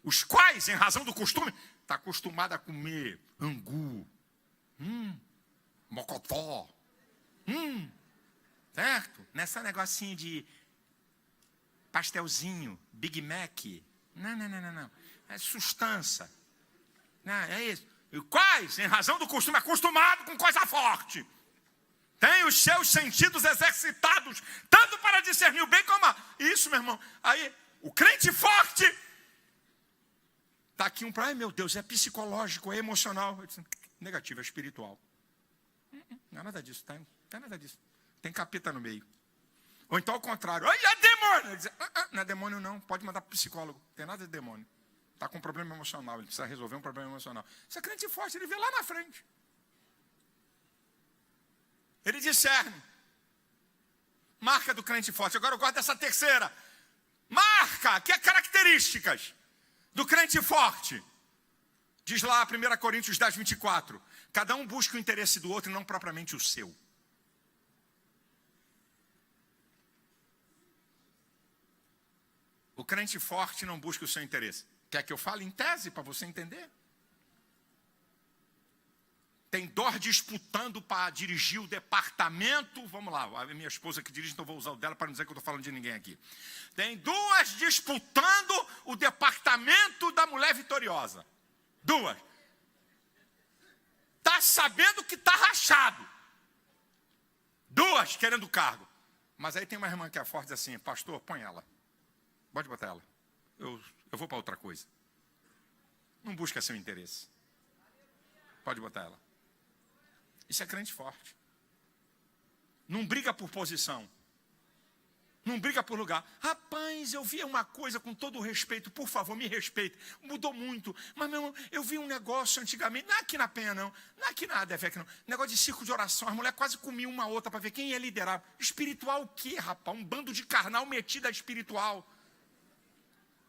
Os quais, em razão do costume, está acostumado a comer angu, mocotó, certo? Nessa negocinho de pastelzinho, Big Mac. Não. É sustância. Não, é isso. E quais, em razão do costume, acostumado com coisa forte. Tem os seus sentidos exercitados, tanto para discernir o bem como o mal. Isso, meu irmão. Aí, o crente forte... Está aqui para, ai meu Deus, é psicológico, é emocional. Eu disse, negativo, é espiritual. Não é nada disso, não é nada disso. Tem capeta no meio. Ou então ao contrário, olha, é demônio. Ele diz, não é demônio não, pode mandar para o psicólogo. Não tem nada de demônio. Está com um problema emocional, ele precisa resolver um problema emocional. Esse é crente forte, ele vê lá na frente. Ele discerne. Marca do crente forte. Agora eu gosto dessa terceira. Marca, que é características do crente forte. Diz lá 1 Coríntios 10, 24. Cada um busca o interesse do outro e não propriamente o seu. O crente forte não busca o seu interesse. Quer que eu fale em tese para você entender? Tem dois disputando para dirigir o departamento. Vamos lá, a minha esposa que dirige, então vou usar o dela para não dizer que eu estou falando de ninguém aqui. Tem duas disputando o departamento da mulher vitoriosa. Duas. Está sabendo que está rachado. Duas querendo o cargo. Mas aí tem uma irmã que é forte assim, pastor, põe ela. Pode botar ela. Eu vou para outra coisa. Não busca seu interesse. Pode botar ela. Isso é crente forte. Não briga por posição. Não briga por lugar. Rapaz, eu vi uma coisa com todo o respeito. Por favor, me respeite. Mudou muito. Mas, meu irmão, eu vi um negócio antigamente. Não é aqui na Penha, não. Não é aqui na ADFEC, não. Negócio de circo de oração. As mulheres quase comiam uma outra para ver quem ia liderar. Espiritual o quê, rapaz? Um bando de carnal metido a espiritual.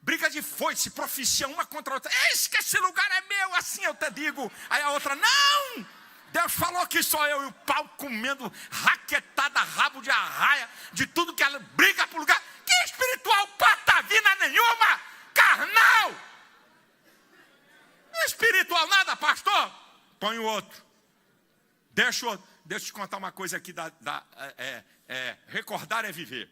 Briga de foice, profecia uma contra a outra. Eis que esse lugar é meu, assim eu te digo. Aí a outra, não! Deus falou que sou eu. E o pau comendo raquetada, rabo de arraia, de tudo que ela briga por lugar. Que espiritual, patavina nenhuma, carnal. Não é espiritual nada, pastor? Põe o outro. Deixa o outro. Deixa eu te contar uma coisa aqui. Recordar é viver.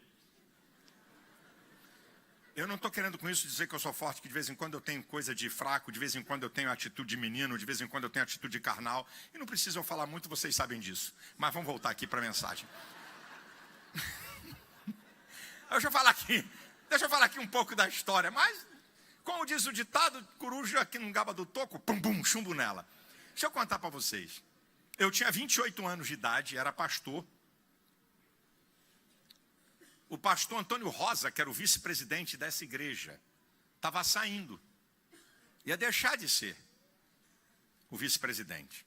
Eu não estou querendo com isso dizer que eu sou forte, que de vez em quando eu tenho coisa de fraco, de vez em quando eu tenho atitude de menino, de vez em quando eu tenho atitude de carnal. E não precisa eu falar muito, vocês sabem disso. Mas vamos voltar aqui para a mensagem. Deixa eu falar aqui um pouco da história. Mas, como diz o ditado, coruja aqui no gaba do toco, pum, pum, chumbo nela. Deixa eu contar para vocês. Eu tinha 28 anos de idade, era pastor. O pastor Antônio Rosa, que era o vice-presidente dessa igreja, estava saindo. Ia deixar de ser o vice-presidente.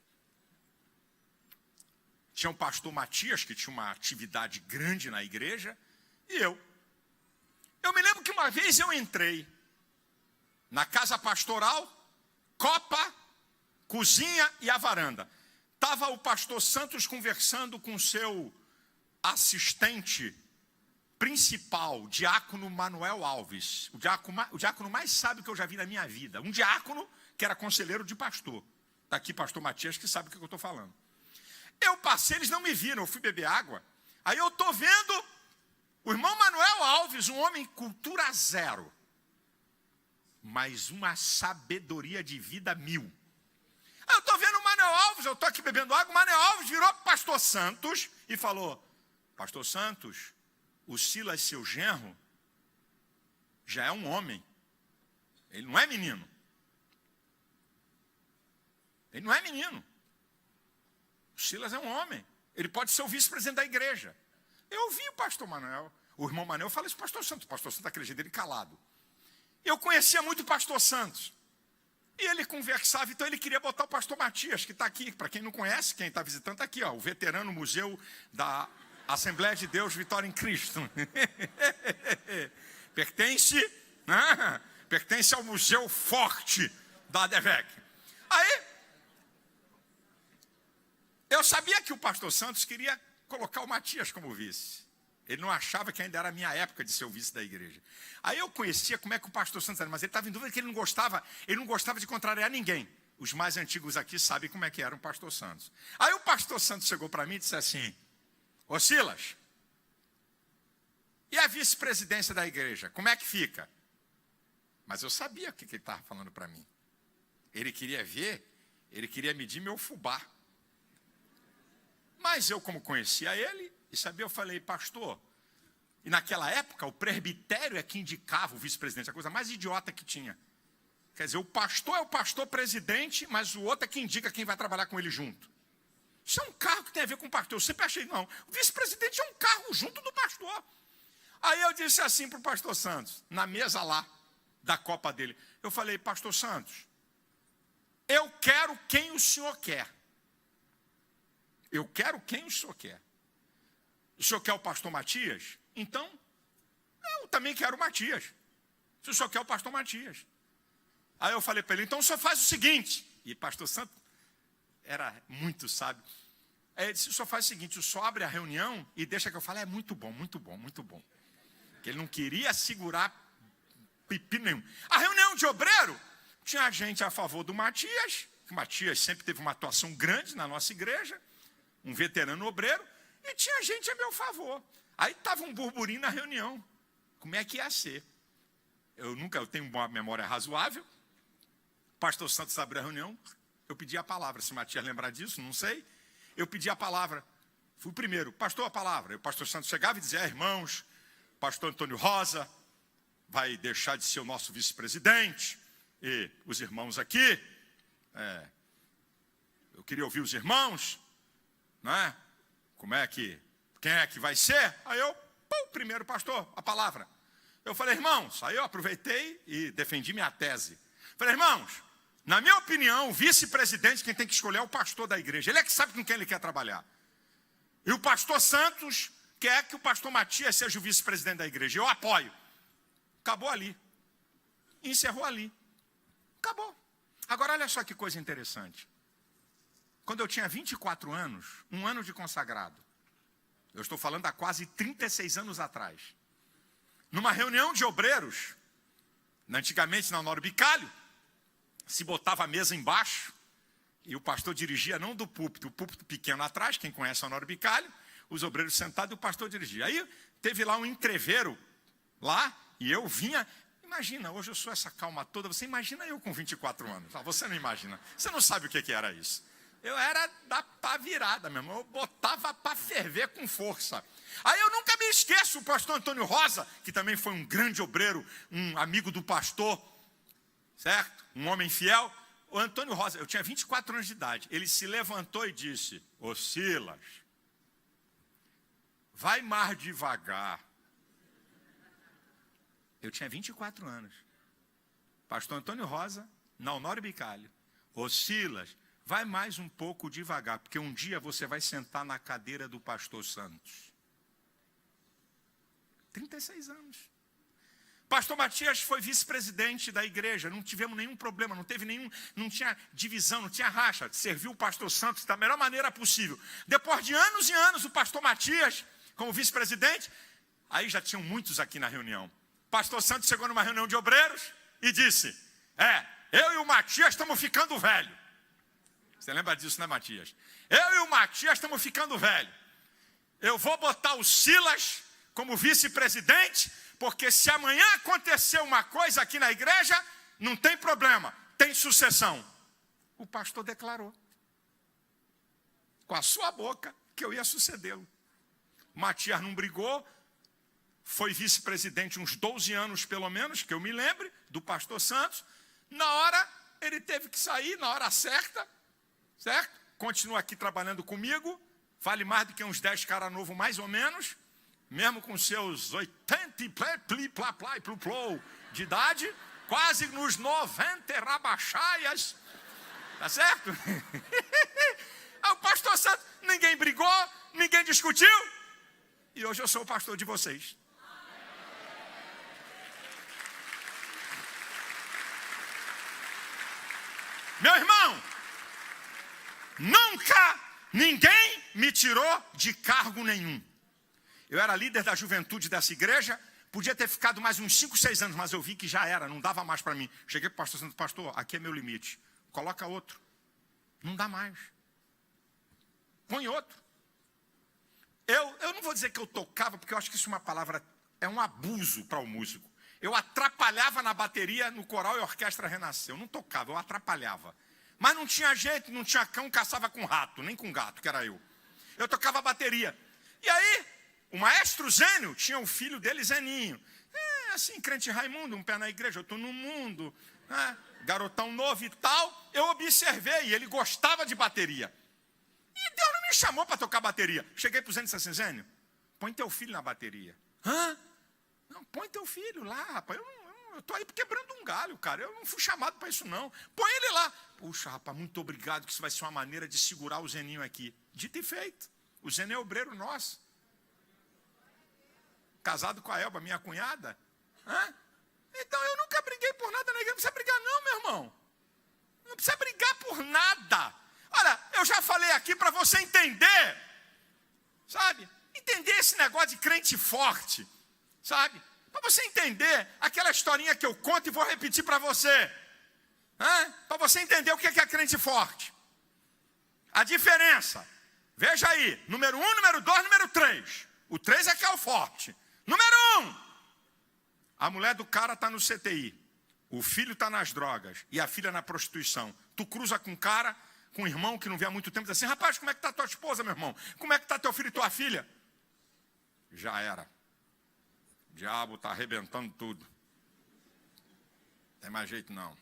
Tinha o pastor Matias, que tinha uma atividade grande na igreja, e eu. Eu me lembro que uma vez eu entrei na casa pastoral, copa, cozinha e a varanda. Estava o pastor Santos conversando com seu assistente principal, diácono Manuel Alves, o diácono mais sábio que eu já vi na minha vida, um diácono que era conselheiro de pastor. Está aqui pastor Matias, que sabe o que eu estou falando. Eu passei, eles não me viram, eu fui beber água, aí eu estou vendo o irmão Manuel Alves, um homem cultura zero, mas uma sabedoria de vida 1000. Aí eu estou vendo o Manuel Alves, eu estou aqui bebendo água, o Manuel Alves virou para o pastor Santos e falou: pastor Santos, o Silas, seu genro, já é um homem. Ele não é menino. Ele não é menino. O Silas é um homem. Ele pode ser o vice-presidente da igreja. Eu ouvi o pastor Manuel, o irmão Manuel, fala isso para o pastor Santos. O pastor Santos, aquele jeito dele calado. Eu conhecia muito o pastor Santos. E ele conversava, então ele queria botar o pastor Matias, que está aqui. Para quem não conhece, quem está visitando, está aqui, ó, o veterano museu da Assembleia de Deus, Vitória em Cristo. Pertence ao Museu Forte da ADVEC. Aí, eu sabia que o pastor Santos queria colocar o Matias como vice. Ele não achava que ainda era a minha época de ser o vice da igreja. Aí eu conhecia como é que o pastor Santos era, mas ele estava em dúvida que ele não gostava de contrariar ninguém. Os mais antigos aqui sabem como é que era o pastor Santos. Aí o pastor Santos chegou para mim e disse assim: ô Silas, e a vice-presidência da igreja, como é que fica? Mas eu sabia o que ele estava falando para mim. Ele queria medir meu fubá. Mas eu, como conhecia ele, e sabia, eu falei: pastor, e naquela época o presbitério é que indicava o vice-presidente, a coisa mais idiota que tinha. Quer dizer, o pastor é o pastor-presidente, mas o outro é que indica quem vai trabalhar com ele junto. Isso é um cargo que tem a ver com o pastor. Eu sempre achei, não. O vice-presidente é um cargo junto do pastor. Aí eu disse assim para o pastor Santos, na mesa lá, da copa dele. Eu falei: pastor Santos, eu quero quem o senhor quer. Eu quero quem o senhor quer. O senhor quer o pastor Matias? Então, eu também quero o Matias. Se o senhor quer o pastor Matias. Aí eu falei para ele: então o senhor faz o seguinte. E pastor Santos era muito sábio. Aí ele disse: o senhor faz o seguinte, o senhor abre a reunião e deixa que eu fale. É muito bom, muito bom, muito bom. Porque ele não queria segurar pipi nenhum. A reunião de obreiro tinha gente a favor do Matias. O Matias sempre teve uma atuação grande na nossa igreja. Um veterano obreiro. E tinha gente a meu favor. Aí estava um burburinho na reunião. Como é que ia ser? Eu tenho uma memória razoável. O pastor Santos abriu a reunião. Eu pedi a palavra. Se o Matias lembrar disso, não sei. Eu pedi a palavra. Fui o primeiro. Pastor, a palavra. E o pastor Santos chegava e dizia: irmãos, pastor Antônio Rosa vai deixar de ser o nosso vice-presidente. E os irmãos aqui. Eu queria ouvir os irmãos. Não é? Quem é que vai ser? Aí eu, primeiro pastor, a palavra. Eu falei: irmãos, aí eu aproveitei e defendi minha tese. Falei: irmãos, na minha opinião, o vice-presidente, quem tem que escolher é o pastor da igreja. Ele é que sabe com quem ele quer trabalhar. E o pastor Santos quer que o pastor Matias seja o vice-presidente da igreja. Eu apoio. Acabou ali. Encerrou ali. Acabou. Agora, olha só que coisa interessante. Quando eu tinha 24 anos, um ano de consagrado, eu estou falando há quase 36 anos atrás, numa reunião de obreiros, antigamente na Honório Bicalho, se botava a mesa embaixo, e o pastor dirigia não do púlpito, o púlpito pequeno atrás, quem conhece a Honório Bicalho, os obreiros sentados e o pastor dirigia. Aí teve lá um entreveiro, lá, E eu vinha, imagina, hoje eu sou essa calma toda, você imagina eu com 24 anos. Você não imagina, você não sabe o que era isso. Eu era da pá virada mesmo, eu botava para ferver com força. Aí eu nunca me esqueço, o pastor Antônio Rosa, que também foi um grande obreiro, um amigo do pastor, certo? Um homem fiel. O Antônio Rosa, eu tinha 24 anos de idade, ele se levantou e disse: ô Silas, vai mais devagar. Eu tinha 24 anos. Pastor Antônio Rosa, na Honório Bicalho: ô Silas, vai mais um pouco devagar, porque um dia você vai sentar na cadeira do pastor Santos. 36 anos. Pastor Matias foi vice-presidente da igreja, não tivemos nenhum problema, não tinha divisão, não tinha racha, serviu o pastor Santos da melhor maneira possível. Depois de anos e anos, o pastor Matias, como vice-presidente, aí já tinham muitos aqui na reunião. Pastor Santos chegou numa reunião de obreiros e disse: eu e o Matias estamos ficando velho. Você lembra disso, né, Matias? Eu e o Matias estamos ficando velho. Eu vou botar o Silas como vice-presidente, porque se amanhã acontecer uma coisa aqui na igreja, não tem problema, tem sucessão. O pastor declarou, com a sua boca, que eu ia sucedê-lo. Matias não brigou, foi vice-presidente uns 12 anos pelo menos, que eu me lembre, do pastor Santos. Na hora, ele teve que sair, na hora certa, certo? Continua aqui trabalhando comigo, vale mais do que uns 10 caras novos mais ou menos, mesmo com seus 80 de idade, quase nos 90 rabachaias, tá certo? O pastor Santos, ninguém brigou, ninguém discutiu, e hoje eu sou o pastor de vocês. Meu irmão, nunca ninguém me tirou de cargo nenhum. Eu era líder da juventude dessa igreja, podia ter ficado mais uns 5, 6 anos, mas eu vi que já era, não dava mais para mim. Cheguei para o pastor Santos: pastor, aqui é meu limite, coloca outro. Não dá mais. Põe outro. Eu não vou dizer que eu tocava, porque eu acho que isso é uma palavra, é um abuso para o músico. Eu atrapalhava na bateria, no coral e orquestra Renasceu. Eu não tocava, eu atrapalhava. Mas não tinha jeito, não tinha cão, caçava com rato, nem com gato, que era eu. Eu tocava bateria. E aí, o maestro Zênio tinha o filho dele, Zeninho. Assim, crente Raimundo, um pé na igreja, eu estou no mundo, né? Garotão novo e tal. Eu observei, ele gostava de bateria. E Deus não me chamou para tocar bateria. Cheguei para o Zênio e disse assim: Zênio, põe teu filho na bateria. Hã? Não, põe teu filho lá, rapaz. Eu estou aí quebrando um galho, cara. Eu não fui chamado para isso, não. Põe ele lá. Puxa, rapaz, muito obrigado, que isso vai ser uma maneira de segurar o Zeninho aqui. Dito e feito. O Zeninho é obreiro nosso. Casado com a Elba, minha cunhada. Então eu nunca briguei por nada na igreja. Não precisa brigar não, meu irmão. Não precisa brigar por nada. Olha, eu já falei aqui para você entender, sabe? Entender esse negócio de crente forte, sabe? Para você entender aquela historinha que eu conto e vou repetir para você. Para você entender o que é crente forte. A diferença. Veja aí, número 1, número 2, número 3. O 3 é que é o forte. Número 1. A mulher do cara está no CTI. O filho está nas drogas e a filha na prostituição. Tu cruza com um cara, com um irmão que não vê há muito tempo, diz assim: rapaz, como é que está tua esposa, meu irmão? Como é que está teu filho e tua filha? Já era. O diabo está arrebentando tudo. Não tem mais jeito não.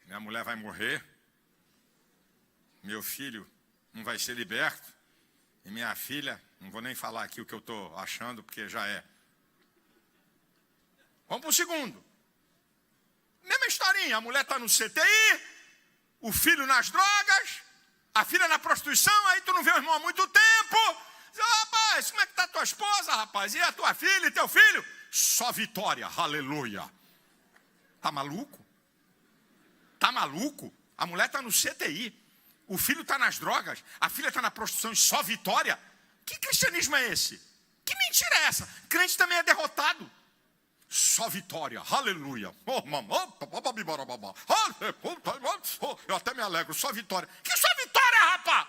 Minha mulher vai morrer. Meu filho não vai ser liberto. E minha filha, não vou nem falar aqui o que eu estou achando, porque já é. Vamos para o segundo. Mesma historinha, a mulher está no CTI, o filho nas drogas, a filha na prostituição, aí tu não vê o irmão há muito tempo. Diz: rapaz, como é que está tua esposa, rapaz? E a tua filha e teu filho? Só vitória, aleluia. Tá maluco? Tá maluco? A mulher está no CTI, o filho está nas drogas, a filha está na prostituição e só vitória? Que cristianismo é esse? Que mentira é essa? Crente também é derrotado. Só vitória, aleluia. Eu até me alegro, só vitória. Que só vitória, rapaz?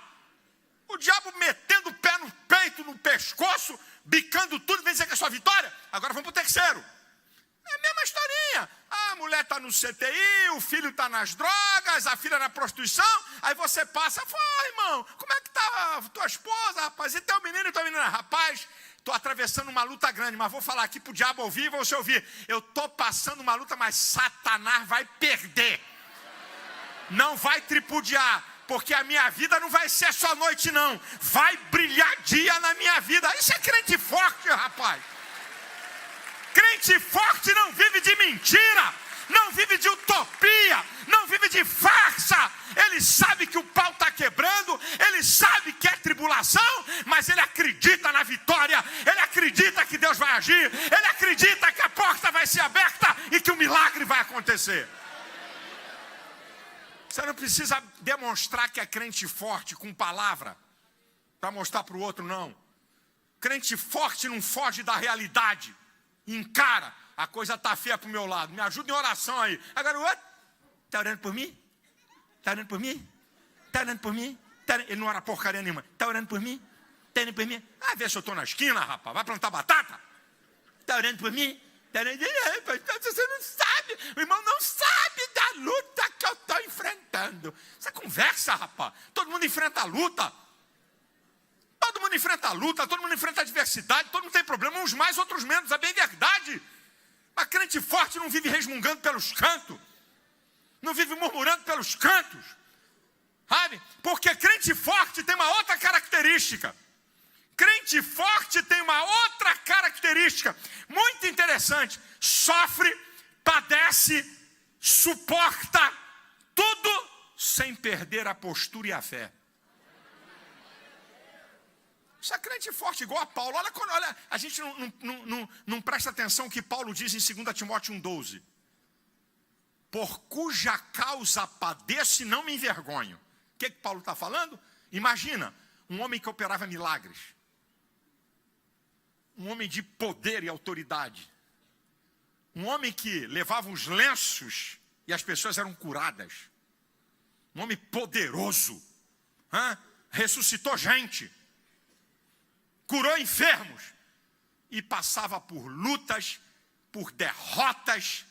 O diabo metendo o pé no peito, no pescoço, bicando tudo, vem dizer que é só vitória. Agora vamos para o terceiro. a mulher está no CTI, o filho está nas drogas, a filha na prostituição, aí você passa, irmão, como é que está a tua esposa, rapaz? E teu menino e tua menina? Rapaz, estou atravessando uma luta grande, mas vou falar aqui para o diabo ouvir e você ouvir. Eu estou passando uma luta, mas Satanás vai perder. Não vai tripudiar, porque a minha vida não vai ser só noite não. Vai brilhar dia na minha vida. Isso é crente forte, rapaz. Crente forte não vive de mentira, não vive de utopia, não vive de farsa. Ele sabe que o pau está quebrando, ele sabe que é tribulação, mas ele acredita na vitória, ele acredita que Deus vai agir, ele acredita que a porta vai ser aberta e que o milagre vai acontecer. Você não precisa demonstrar que é crente forte com palavra para mostrar para o outro, não. Crente forte não foge da realidade. Encara, a coisa está feia para o meu lado, me ajuda em oração aí. Agora o outro, está orando por mim? Está orando por mim? Está orando por mim? Ele não ora porcaria nenhuma. Está orando por mim? Está orando por mim? Ah, vê se eu estou na esquina, rapaz, vai plantar batata? Está orando por mim? Tá orando... Você não sabe, o irmão não sabe da luta que eu estou enfrentando. Essa conversa, rapaz, todo mundo enfrenta a luta. Todo mundo enfrenta a luta, todo mundo enfrenta a adversidade, todo mundo tem problema, uns mais, outros menos, é bem verdade. Mas crente forte não vive resmungando pelos cantos, não vive murmurando pelos cantos, sabe? Porque crente forte tem uma outra característica. Crente forte tem uma outra característica muito interessante. Sofre, padece, suporta tudo sem perder a postura e a fé. Isso é crente forte, igual a Paulo. Olha, a gente não presta atenção que Paulo diz em 2 Timóteo 1,12. Por cuja causa padeço e não me envergonho. O que Paulo está falando? Imagina, um homem que operava milagres. Um homem de poder e autoridade. Um homem que levava os lenços e as pessoas eram curadas. Um homem poderoso. Ressuscitou gente. Curou enfermos e passava por lutas, por derrotas,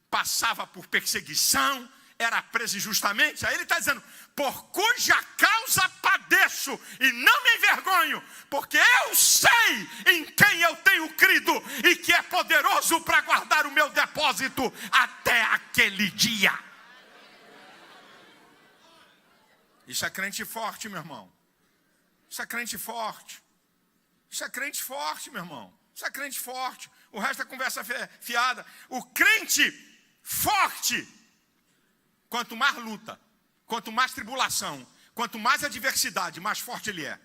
passava por perseguição, era preso injustamente. Aí ele está dizendo, por cuja causa padeço e não me envergonho, porque eu sei em quem eu tenho crido e que é poderoso para guardar o meu depósito até aquele dia. Isso é crente forte, meu irmão. Isso é crente forte. Isso é crente forte, meu irmão. Isso é crente forte. O resto é conversa fiada. O crente forte, quanto mais luta, quanto mais tribulação, quanto mais adversidade, mais forte ele é.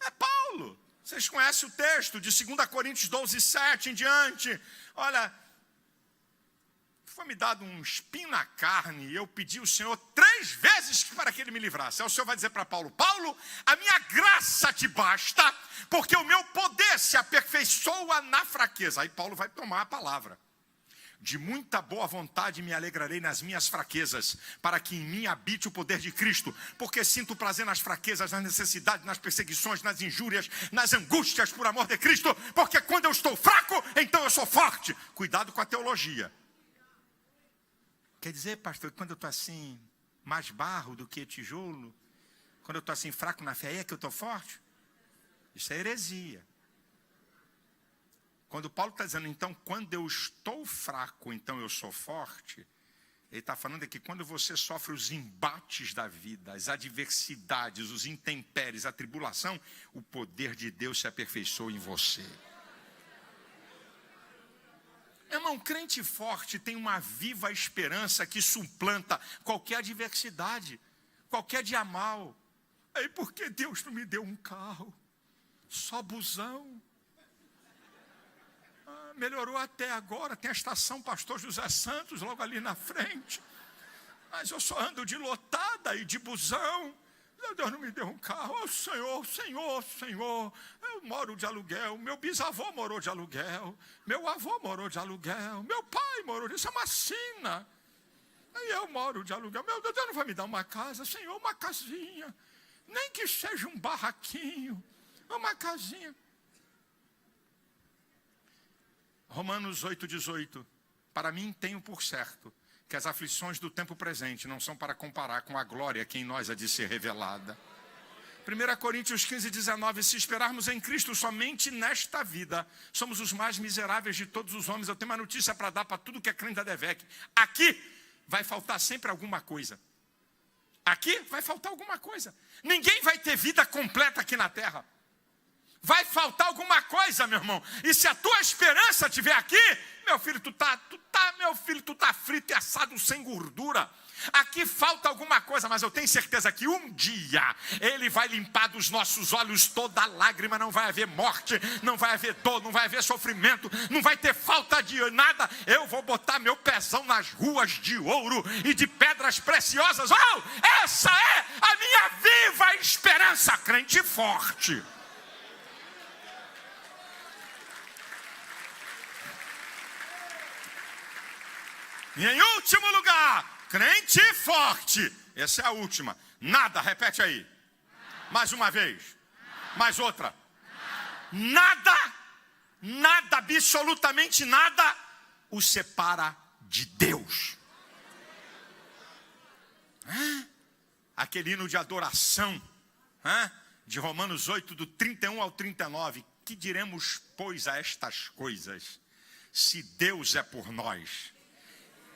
É Paulo. Vocês conhecem o texto de 2 Coríntios 12:7 em diante. Olha, foi me dado um espinho na carne e eu pedi ao Senhor 3 vezes para que Ele me livrasse. Aí o Senhor vai dizer para Paulo, Paulo, a minha graça te basta, porque o meu poder se aperfeiçoa na fraqueza. Aí Paulo vai tomar a palavra. De muita boa vontade me alegrarei nas minhas fraquezas, para que em mim habite o poder de Cristo, porque sinto prazer nas fraquezas, nas necessidades, nas perseguições, nas injúrias, nas angústias por amor de Cristo, porque quando eu estou fraco, então eu sou forte. Cuidado com a teologia. Quer dizer, pastor, quando eu estou assim, mais barro do que tijolo, quando eu estou assim fraco na fé, é que eu estou forte? Isso é heresia. Quando Paulo está dizendo, então, quando eu estou fraco, então eu sou forte, ele está falando que quando você sofre os embates da vida, as adversidades, os intempéries, a tribulação, o poder de Deus se aperfeiçoa em você. Irmão, crente forte tem uma viva esperança que suplanta qualquer adversidade, qualquer dia mal. Aí por que Deus não me deu um carro? Só busão. Melhorou até agora, tem a estação Pastor José Santos logo ali na frente. Mas eu só ando de lotada e de busão. Deus não me deu um carro. Oh, Senhor, eu moro de aluguel. Meu bisavô morou de aluguel. Meu avô morou de aluguel. Meu pai morou de... Isso é uma sina. Aí eu moro de aluguel. Meu Deus não vai me dar uma casa. Senhor, uma casinha. Nem que seja um barraquinho. Uma casinha. Romanos 8,18. Para mim, tenho por certo que as aflições do tempo presente não são para comparar com a glória que em nós há de ser revelada. 1 Coríntios 15, 19, se esperarmos em Cristo somente nesta vida, somos os mais miseráveis de todos os homens. Eu tenho uma notícia para dar para tudo que é crente da DEVEC. Aqui vai faltar sempre alguma coisa. Aqui vai faltar alguma coisa. Ninguém vai ter vida completa aqui na terra. Vai faltar alguma coisa, meu irmão. E se a tua esperança estiver aqui, meu filho, tu tá frito e assado sem gordura. Aqui falta alguma coisa, mas eu tenho certeza que um dia Ele vai limpar dos nossos olhos toda lágrima. Não vai haver morte, não vai haver dor, não vai haver sofrimento, não vai ter falta de nada. Eu vou botar meu pezão nas ruas de ouro e de pedras preciosas. Oh, essa é a minha viva esperança, crente forte. E em último lugar, crente forte. Essa é a última. Nada, repete aí. Mais uma vez. Mais outra. Nada, absolutamente nada o separa de Deus. Aquele hino de adoração, de Romanos 8, do 31 ao 39. Que diremos, pois, a estas coisas? Se Deus é por nós,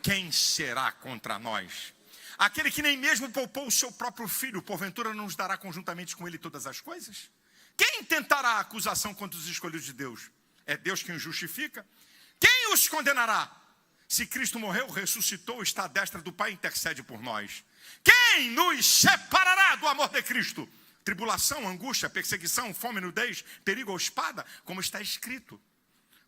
quem será contra nós? Aquele que nem mesmo poupou o seu próprio filho, porventura não nos dará conjuntamente com ele todas as coisas? Quem tentará a acusação contra os escolhidos de Deus? É Deus quem os justifica? Quem os condenará? Se Cristo morreu, ressuscitou, está à destra do Pai e intercede por nós. Quem nos separará do amor de Cristo? Tribulação, angústia, perseguição, fome, nudez, perigo ou espada? Como está escrito: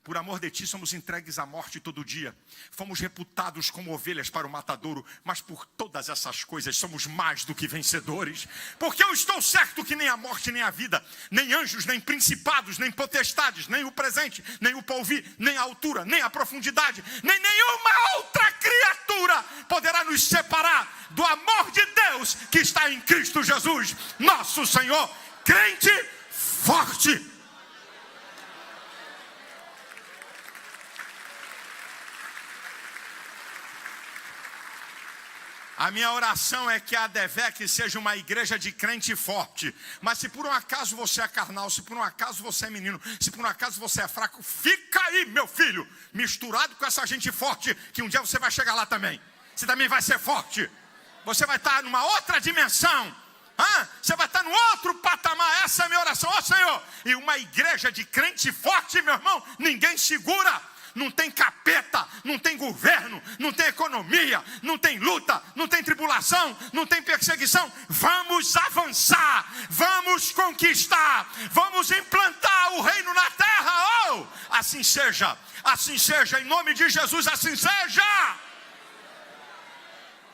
por amor de ti somos entregues à morte todo dia. Fomos reputados como ovelhas para o matadouro, mas por todas essas coisas somos mais do que vencedores. Porque eu estou certo que nem a morte, nem a vida, nem anjos, nem principados, nem potestades, nem o presente, nem o porvir, nem a altura, nem a profundidade, nem nenhuma outra criatura poderá nos separar do amor de Deus que está em Cristo Jesus, nosso Senhor. Crente forte. A minha oração é que a DEVEC seja uma igreja de crente forte. Mas se por um acaso você é carnal, se por um acaso você é menino, se por um acaso você é fraco, fica aí, meu filho, misturado com essa gente forte, que um dia você vai chegar lá também. Você também vai ser forte. Você vai estar numa outra dimensão. Você vai estar num outro patamar. Essa é a minha oração. Ó Senhor, e uma igreja de crente forte, meu irmão, ninguém segura. Não tem capeta, não tem governo, não tem economia, não tem luta, não tem tribulação, não tem perseguição. Vamos avançar, vamos conquistar, vamos implantar o reino na terra. Oh, assim seja, em nome de Jesus, assim seja.